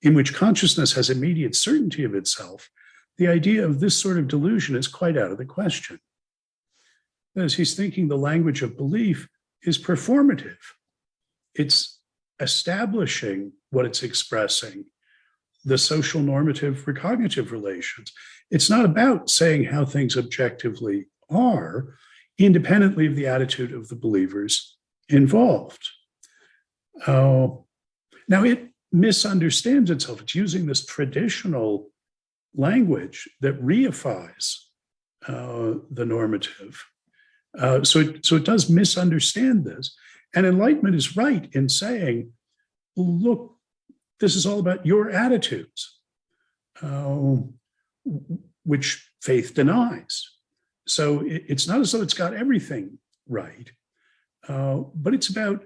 in which consciousness has immediate certainty of itself, the idea of this sort of delusion is quite out of the question. As he's thinking the language of belief is performative. It's establishing what it's expressing, the social normative recognitive relations. It's not about saying how things objectively are, independently of the attitude of the believers involved. Now, it misunderstands itself. It's using this traditional language that reifies the normative. So it does misunderstand this. And Enlightenment is right in saying, look, this is all about your attitudes, which faith denies. So it's not as though it's got everything right, but it's about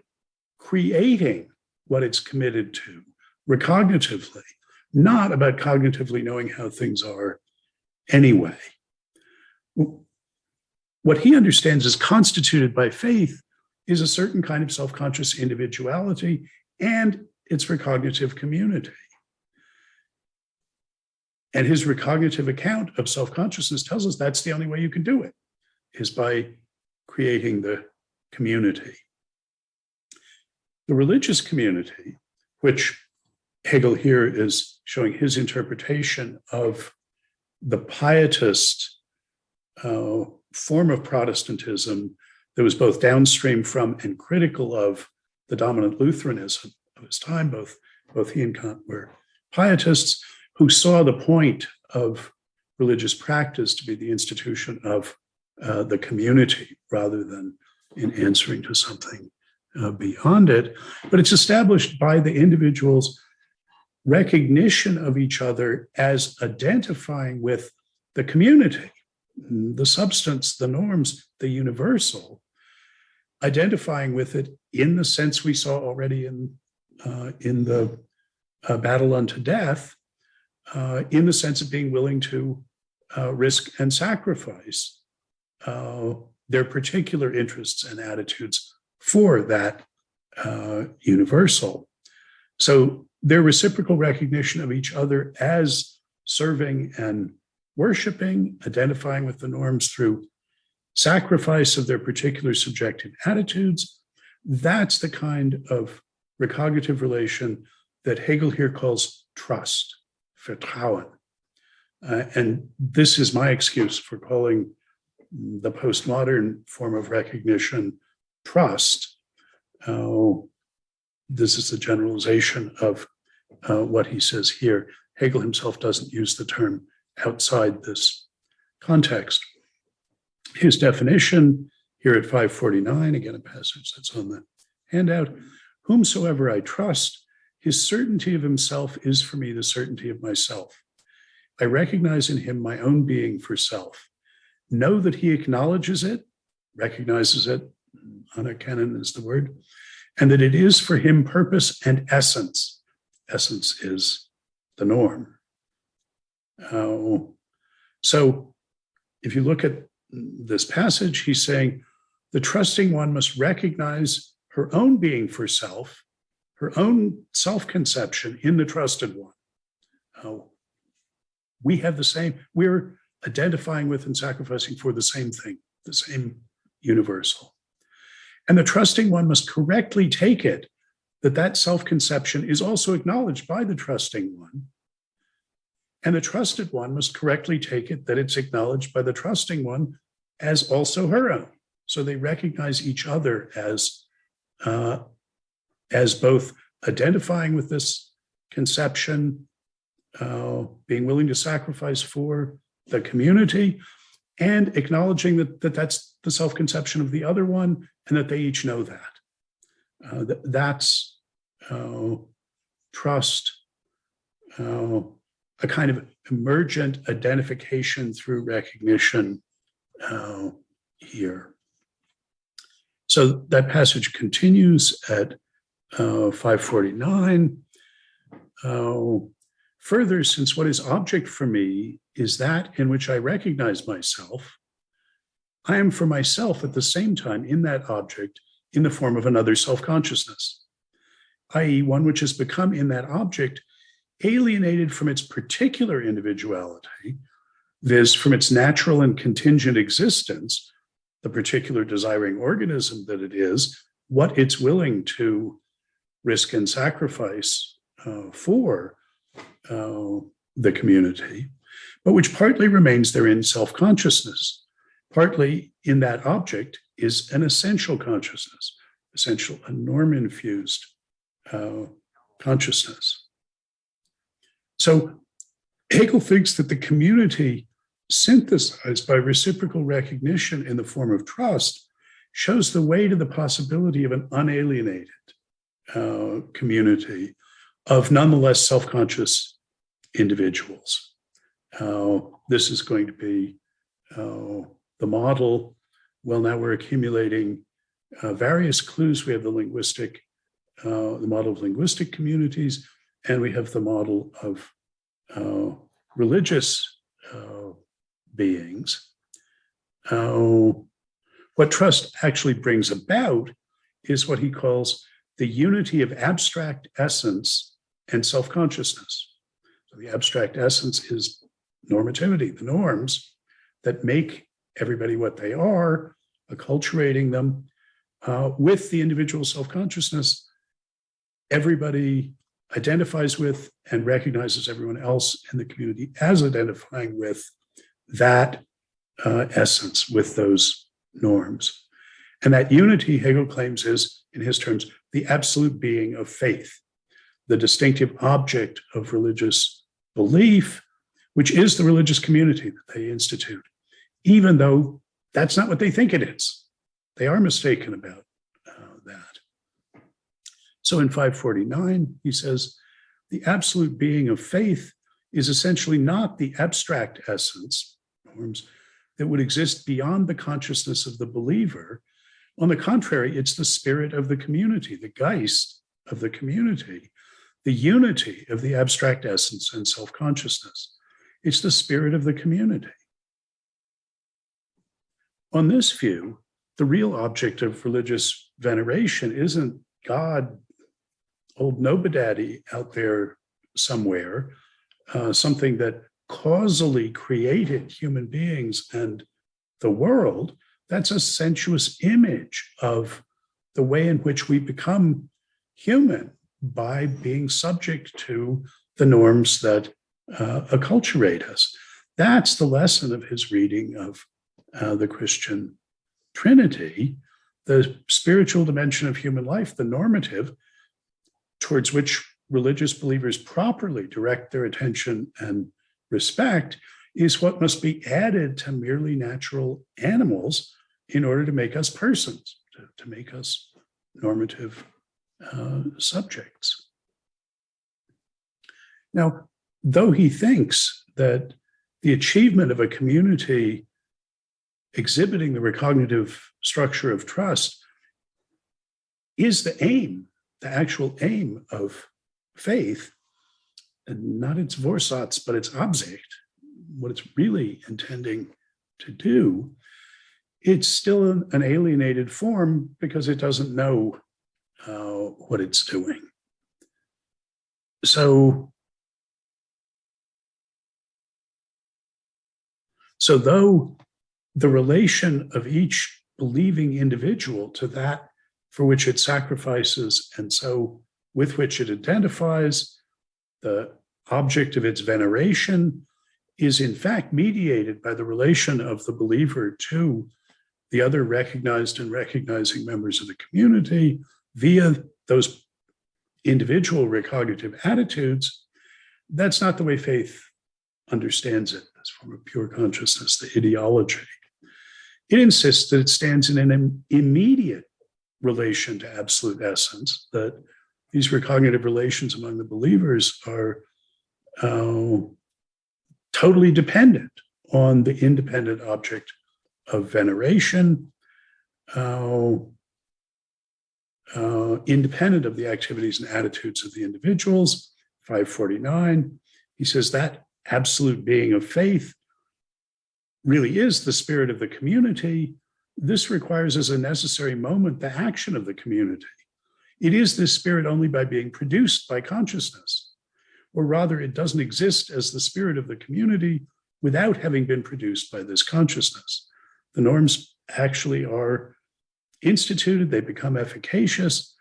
creating what it's committed to recognitively, not about cognitively knowing how things are anyway. What he understands as constituted by faith is a certain kind of self-conscious individuality and its recognitive community. And his recognitive account of self-consciousness tells us that's the only way you can do it, is by creating the community. The religious community, which Hegel here is showing his interpretation of the pietist form of Protestantism that was both downstream from and critical of the dominant Lutheranism of his time. Both he and Kant were pietists who saw the point of religious practice to be the institution of the community rather than in answering to something beyond it. But it's established by the individual's recognition of each other as identifying with the community, the substance, the norms, the universal, identifying with it in the sense we saw already in the battle unto death, in the sense of being willing to risk and sacrifice their particular interests and attitudes for that universal. So their reciprocal recognition of each other as serving and worshiping, identifying with the norms through sacrifice of their particular subjective attitudes, that's the kind of recognitive relation that Hegel here calls trust, Vertrauen. And this is my excuse for calling the postmodern form of recognition trust. This is the generalization of what he says here. Hegel himself doesn't use the term outside this context. His definition here at 549, again, a passage that's on the handout, whomsoever I trust, his certainty of himself is for me the certainty of myself. I recognize in him my own being for self. Know that he acknowledges it, recognizes it, anerkennen is the word, and that it is for him purpose and essence. Essence is the norm. So if you look at this passage, he's saying the trusting one must recognize her own being for self, her own self-conception in the trusted one. We have the same, we're identifying with and sacrificing for the same thing, the same universal. And the trusting one must correctly take it that that self-conception is also acknowledged by the trusting one. And the trusted one must correctly take it that it's acknowledged by the trusting one as also her own. So they recognize each other as both identifying with this conception, being willing to sacrifice for the community, and acknowledging that that's the self-conception of the other one, and that they each know that. That's trust, a kind of emergent identification through recognition here. So that passage continues at 549. Further, since what is object for me is that in which I recognize myself, I am for myself at the same time in that object in the form of another self-consciousness, i.e., one which has become in that object alienated from its particular individuality, viz., from its natural and contingent existence, the particular desiring organism that it is, what it's willing to risk and sacrifice for the community, but which partly remains therein self-consciousness. Partly in that object is an essential consciousness, essential, a norm-infused consciousness. So Hegel thinks that the community synthesized by reciprocal recognition in the form of trust shows the way to the possibility of an unalienated community of nonetheless self-conscious individuals. This is going to be the model. Well, now we're accumulating various clues. We have the model of linguistic communities, and we have the model of religious beings. What trust actually brings about is what he calls the unity of abstract essence and self-consciousness. So the abstract essence is normativity, the norms that make everybody what they are, acculturating them with the individual self-consciousness. Everybody identifies with and recognizes everyone else in the community as identifying with that essence, with those norms. And that unity, Hegel claims, is, in his terms, the absolute being of faith, the distinctive object of religious belief, which is the religious community that they institute, even though that's not what they think it is. They are mistaken about that. So in 549, he says, the absolute being of faith is essentially not the abstract essence, norms, that would exist beyond the consciousness of the believer. On the contrary, it's the spirit of the community, the Geist of the community, the unity of the abstract essence and self-consciousness. It's the spirit of the community. On this view, the real object of religious veneration isn't God, old Nobodaddy out there somewhere, something that causally created human beings and the world. That's a sensuous image of the way in which we become human by being subject to the norms that acculturate us. That's the lesson of his reading of the Christian Trinity, the spiritual dimension of human life, the normative, towards which religious believers properly direct their attention and respect, is what must be added to merely natural animals in order to make us persons, to make us normative subjects. Now, though he thinks that the achievement of a community exhibiting the recognitive structure of trust is the aim, the actual aim of faith, and not its Vorsatz, but its Absicht, what it's really intending to do. It's still an alienated form because it doesn't know what it's doing. So though the relation of each believing individual to that for which it sacrifices and so with which it identifies, the object of its veneration, is in fact mediated by the relation of the believer to the other recognized and recognizing members of the community via those individual recognitive attitudes. That's not the way faith understands it as form of pure consciousness, the ideology. It insists that it stands in an immediate relation to absolute essence, that these recognitive relations among the believers are totally dependent on the independent object of veneration, independent of the activities and attitudes of the individuals. 549, he says that absolute being of faith really is the spirit of the community. This requires as a necessary moment the action of the community. It is this spirit only by being produced by consciousness, or rather it doesn't exist as the spirit of the community without having been produced by this consciousness. The norms actually are instituted, they become efficacious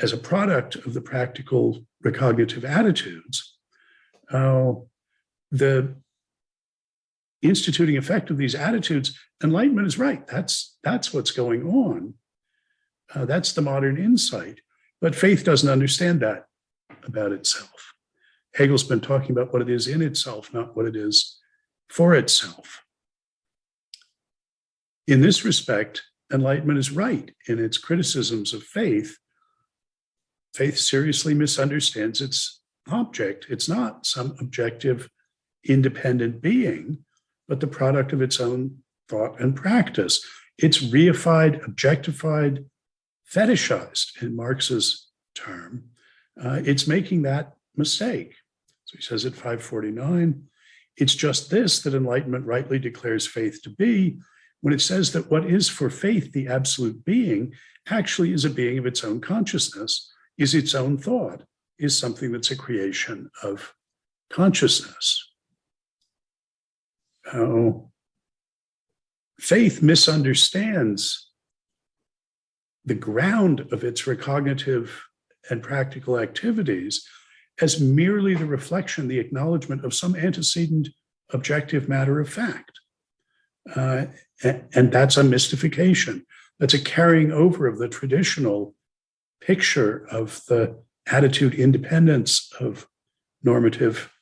as a product of the practical recognitive attitudes. The instituting effect of these attitudes, Enlightenment is right. That's what's going on. That's the modern insight. But faith doesn't understand that about itself. Hegel's been talking about what it is in itself, not what it is for itself. In this respect, Enlightenment is right in its criticisms of faith. Faith seriously misunderstands its object. It's not some objective, independent being, but the product of its own thought and practice. It's reified, objectified, fetishized, in Marx's term. It's making that mistake. So he says at 549, it's just this that Enlightenment rightly declares faith to be, when it says that what is for faith the absolute being actually is a being of its own consciousness, is its own thought, is something that's a creation of consciousness. Faith misunderstands the ground of its recognitive and practical activities as merely the reflection, the acknowledgement of some antecedent objective matter of fact. And that's a mystification. That's a carrying over of the traditional picture of the attitude independence of normative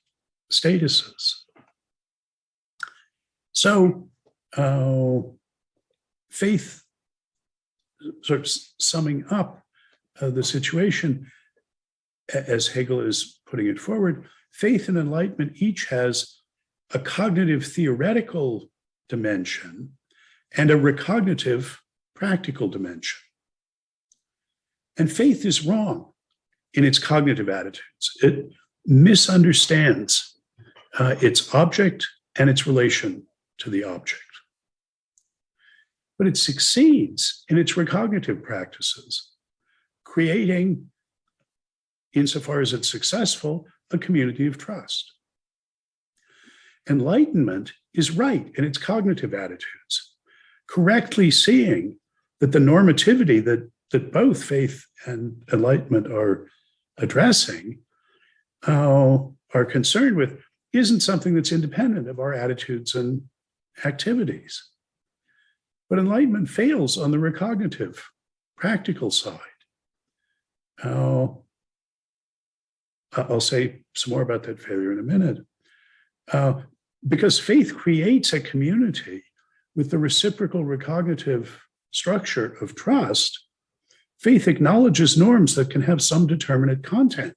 statuses. So faith, sort of summing up the situation as Hegel is putting it forward, faith and enlightenment each has a cognitive theoretical dimension and a recognitive practical dimension. And faith is wrong in its cognitive attitudes. It misunderstands its object and its relation to the object. But it succeeds in its recognitive practices, creating, insofar as it's successful, a community of trust. Enlightenment is right in its cognitive attitudes, correctly seeing that the normativity that both faith and enlightenment are addressing, are concerned with, isn't something that's independent of our attitudes and activities. But enlightenment fails on the recognitive, practical side. I'll say some more about that failure in a minute. Because faith creates a community with the reciprocal recognitive structure of trust, faith acknowledges norms that can have some determinate content.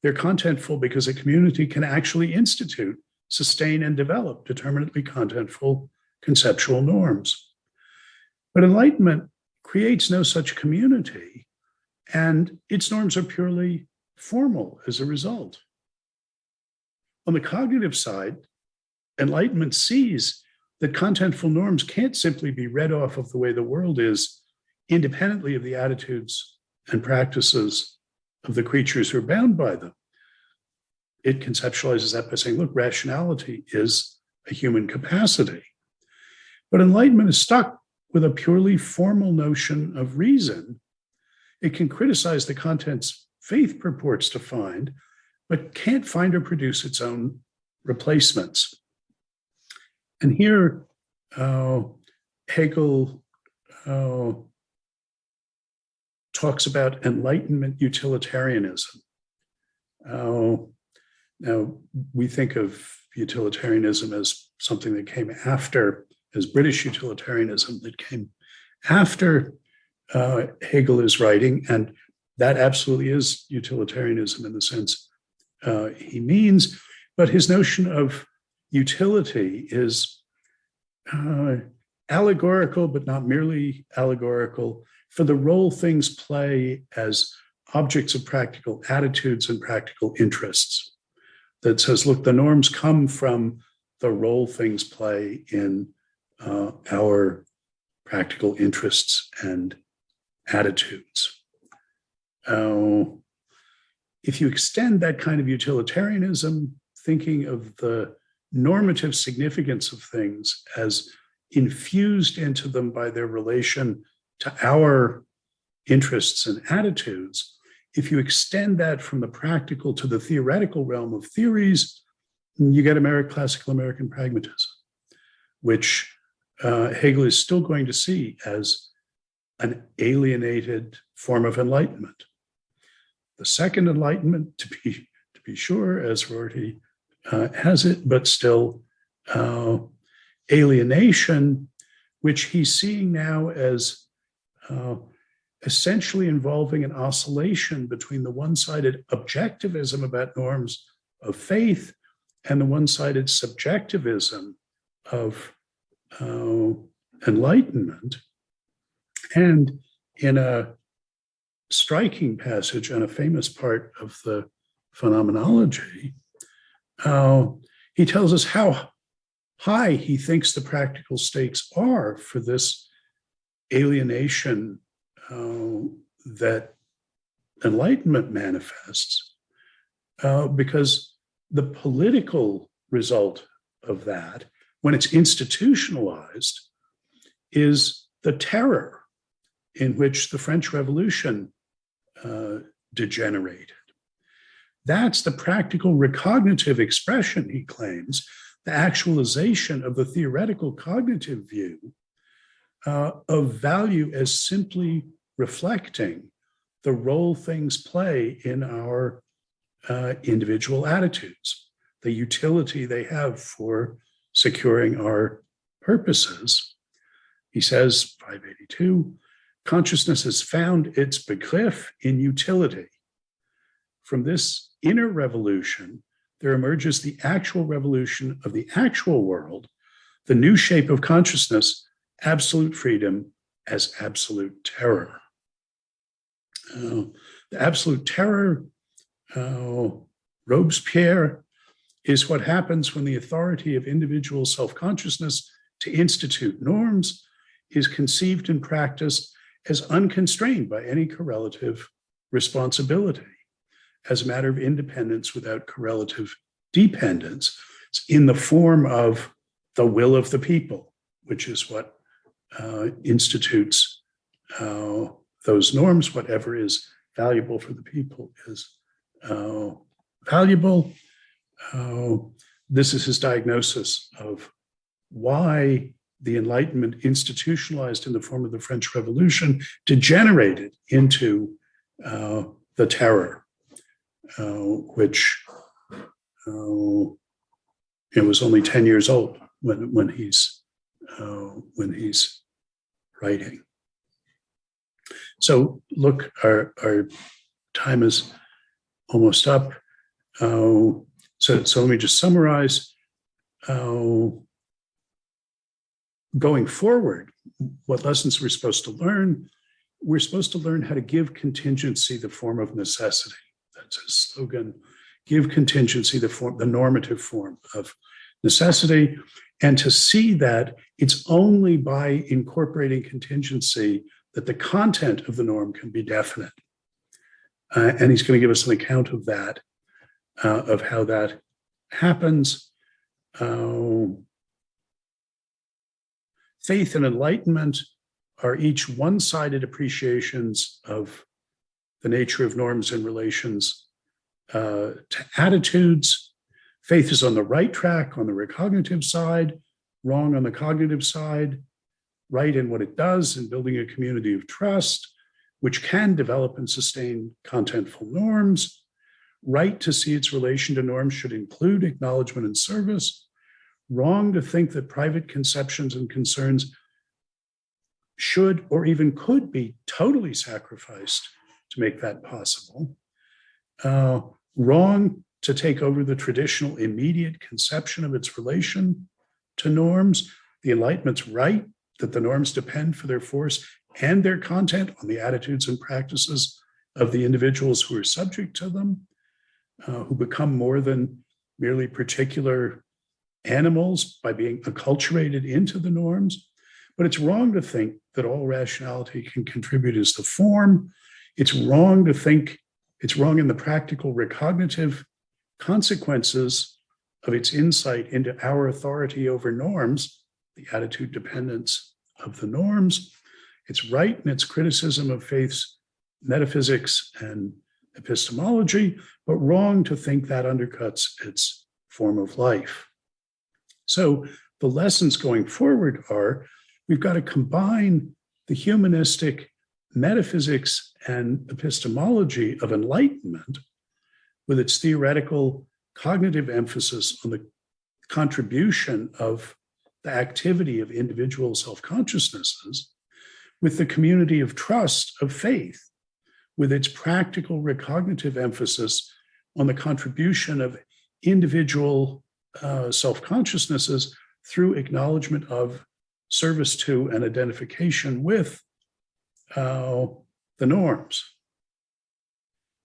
They're contentful because a community can actually institute, sustain, and develop determinately contentful conceptual norms. But Enlightenment creates no such community, and its norms are purely formal as a result. On the cognitive side, Enlightenment sees that contentful norms can't simply be read off of the way the world is, independently of the attitudes and practices of the creatures who are bound by them. It conceptualizes that by saying, look, rationality is a human capacity. But Enlightenment is stuck with a purely formal notion of reason. It can criticize the contents faith purports to find, but can't find or produce its own replacements. And here, Hegel talks about Enlightenment utilitarianism. Now, we think of utilitarianism as something that came after, as British utilitarianism that came after Hegel is writing, and that absolutely is utilitarianism in the sense he means, but his notion of utility is allegorical, but not merely allegorical, for the role things play as objects of practical attitudes and practical interests. That says, look, the norms come from the role things play in our practical interests and attitudes. If you extend that kind of utilitarianism, thinking of the normative significance of things as infused into them by their relation to our interests and attitudes, if you extend that from the practical to the theoretical realm of theories, you get classical American pragmatism, which Hegel is still going to see as an alienated form of enlightenment. The second enlightenment, to be sure, as Rorty has it, but still alienation, which he's seeing now as essentially involving an oscillation between the one-sided objectivism about norms of faith and the one-sided subjectivism of enlightenment. And in a striking passage and a famous part of the Phenomenology, he tells us how high he thinks the practical stakes are for this alienation that enlightenment manifests, because the political result of that, when it's institutionalized, is the terror in which the French Revolution degenerated. That's the practical recognitive expression, he claims, the actualization of the theoretical cognitive view of value as simply reflecting the role things play in our individual attitudes, the utility they have for securing our purposes. He says, 582, consciousness has found its begriff in utility. From this inner revolution, there emerges the actual revolution of the actual world, the new shape of consciousness, absolute freedom as absolute terror. The absolute terror, Robespierre, is what happens when the authority of individual self-consciousness to institute norms is conceived and practiced as unconstrained by any correlative responsibility, as a matter of independence without correlative dependence. It's in the form of the will of the people, which is what institutes those norms. Whatever is valuable for the people is valuable. This is his diagnosis of why the Enlightenment, institutionalized in the form of the French Revolution, degenerated into the terror, which it was only 10 years old when he's writing. So look, our time is almost up. So let me just summarize. Going forward, what lessons we're supposed to learn? We're supposed to learn how to give contingency the form of necessity. That's his slogan. Give contingency the normative form of necessity, and to see that it's only by incorporating contingency that the content of the norm can be definite. And he's going to give us an account of that, of how that happens. Faith and enlightenment are each one-sided appreciations of the nature of norms and relations to attitudes. Faith is on the right track on the recognitive side, wrong on the cognitive side, right in what it does in building a community of trust, which can develop and sustain contentful norms. Right to see its relation to norms should include acknowledgement and service. Wrong to think that private conceptions and concerns should or even could be totally sacrificed to make that possible. Wrong to take over the traditional immediate conception of its relation to norms. The Enlightenment's right that the norms depend for their force and their content on the attitudes and practices of the individuals who are subject to them, who become more than merely particular animals by being acculturated into the norms. But it's wrong to think that all rationality can contribute as the form. It's wrong to think, it's wrong in the practical recognitive consequences of its insight into our authority over norms, the attitude dependence of the norms. It's right in its criticism of faith's metaphysics and epistemology, but wrong to think that undercuts its form of life. So the lessons going forward are, we've got to combine the humanistic metaphysics and epistemology of Enlightenment with its theoretical cognitive emphasis on the contribution of the activity of individual self-consciousnesses, with the community of trust of faith, with its practical recognitive emphasis on the contribution of individual self-consciousnesses through acknowledgement of, service to, and identification with the norms.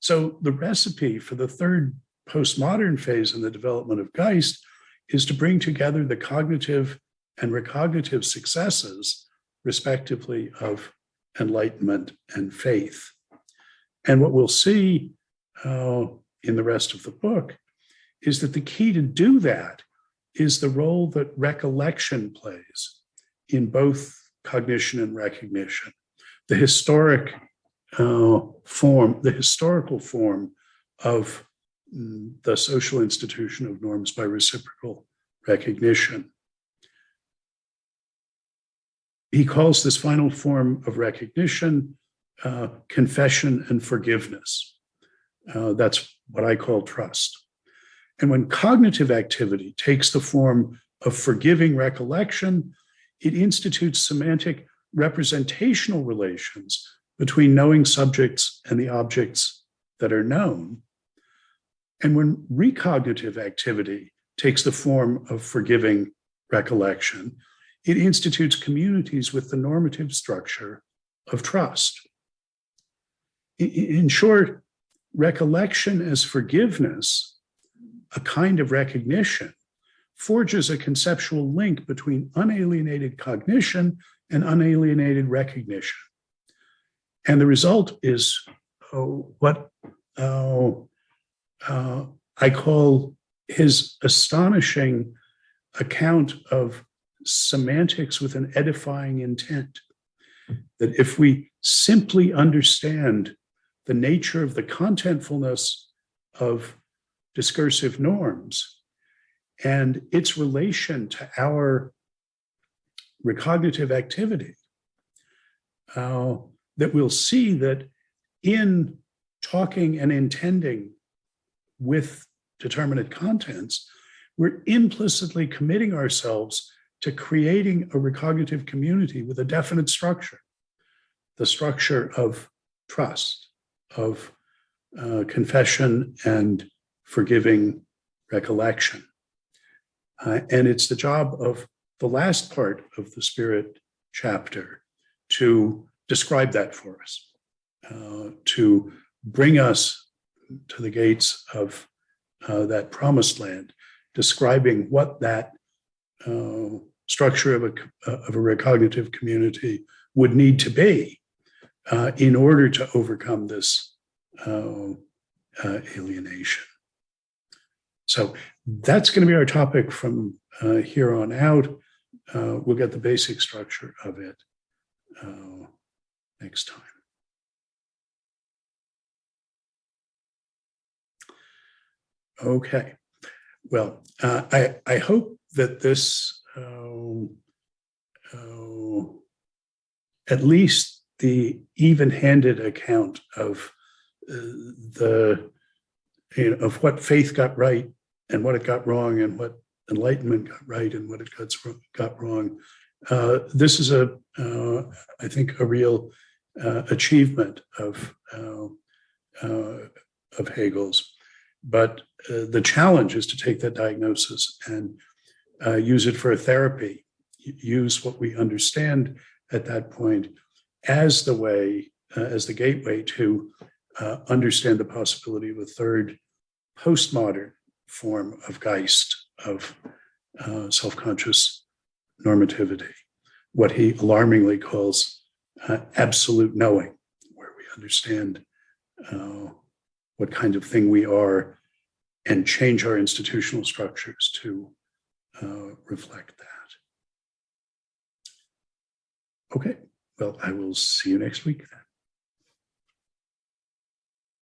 So the recipe for the third postmodern phase in the development of Geist is to bring together the cognitive and recognitive successes, respectively, of Enlightenment and faith. And what we'll see in the rest of the book is that the key to do that is the role that recollection plays in both cognition and recognition. The historical form of the social institution of norms by reciprocal recognition. He calls this final form of recognition confession and forgiveness. That's what I call trust. And when cognitive activity takes the form of forgiving recollection, it institutes semantic representational relations between knowing subjects and the objects that are known. And when recognitive activity takes the form of forgiving recollection, it institutes communities with the normative structure of trust. In short, recollection as forgiveness, a kind of recognition, forges a conceptual link between unalienated cognition and unalienated recognition. And the result is what I call his astonishing account of semantics with an edifying intent. That if we simply understand the nature of the contentfulness of discursive norms and its relation to our recognitive activity, that we'll see that in talking and intending with determinate contents, we're implicitly committing ourselves to creating a recognitive community with a definite structure, the structure of trust, of confession and forgiving recollection. And it's the job of the last part of the Spirit chapter to describe that for us, to bring us to the gates of that promised land, describing what that structure of a recognitive community would need to be in order to overcome this alienation. So that's going to be our topic from here on out. We'll get the basic structure of it next time. Okay. Well, I hope that this, at least the even-handed account of of what faith got right and what it got wrong, and what Enlightenment got right and what it got wrong. This is I think, a real achievement of Hegel's. But the challenge is to take that diagnosis and use it for a therapy, use what we understand at that point as the way, as the gateway to understand the possibility of a third postmodern form of Geist, of self-conscious normativity, what he alarmingly calls absolute knowing, where we understand what kind of thing we are and change our institutional structures to reflect that. Okay, well, I will see you next week then.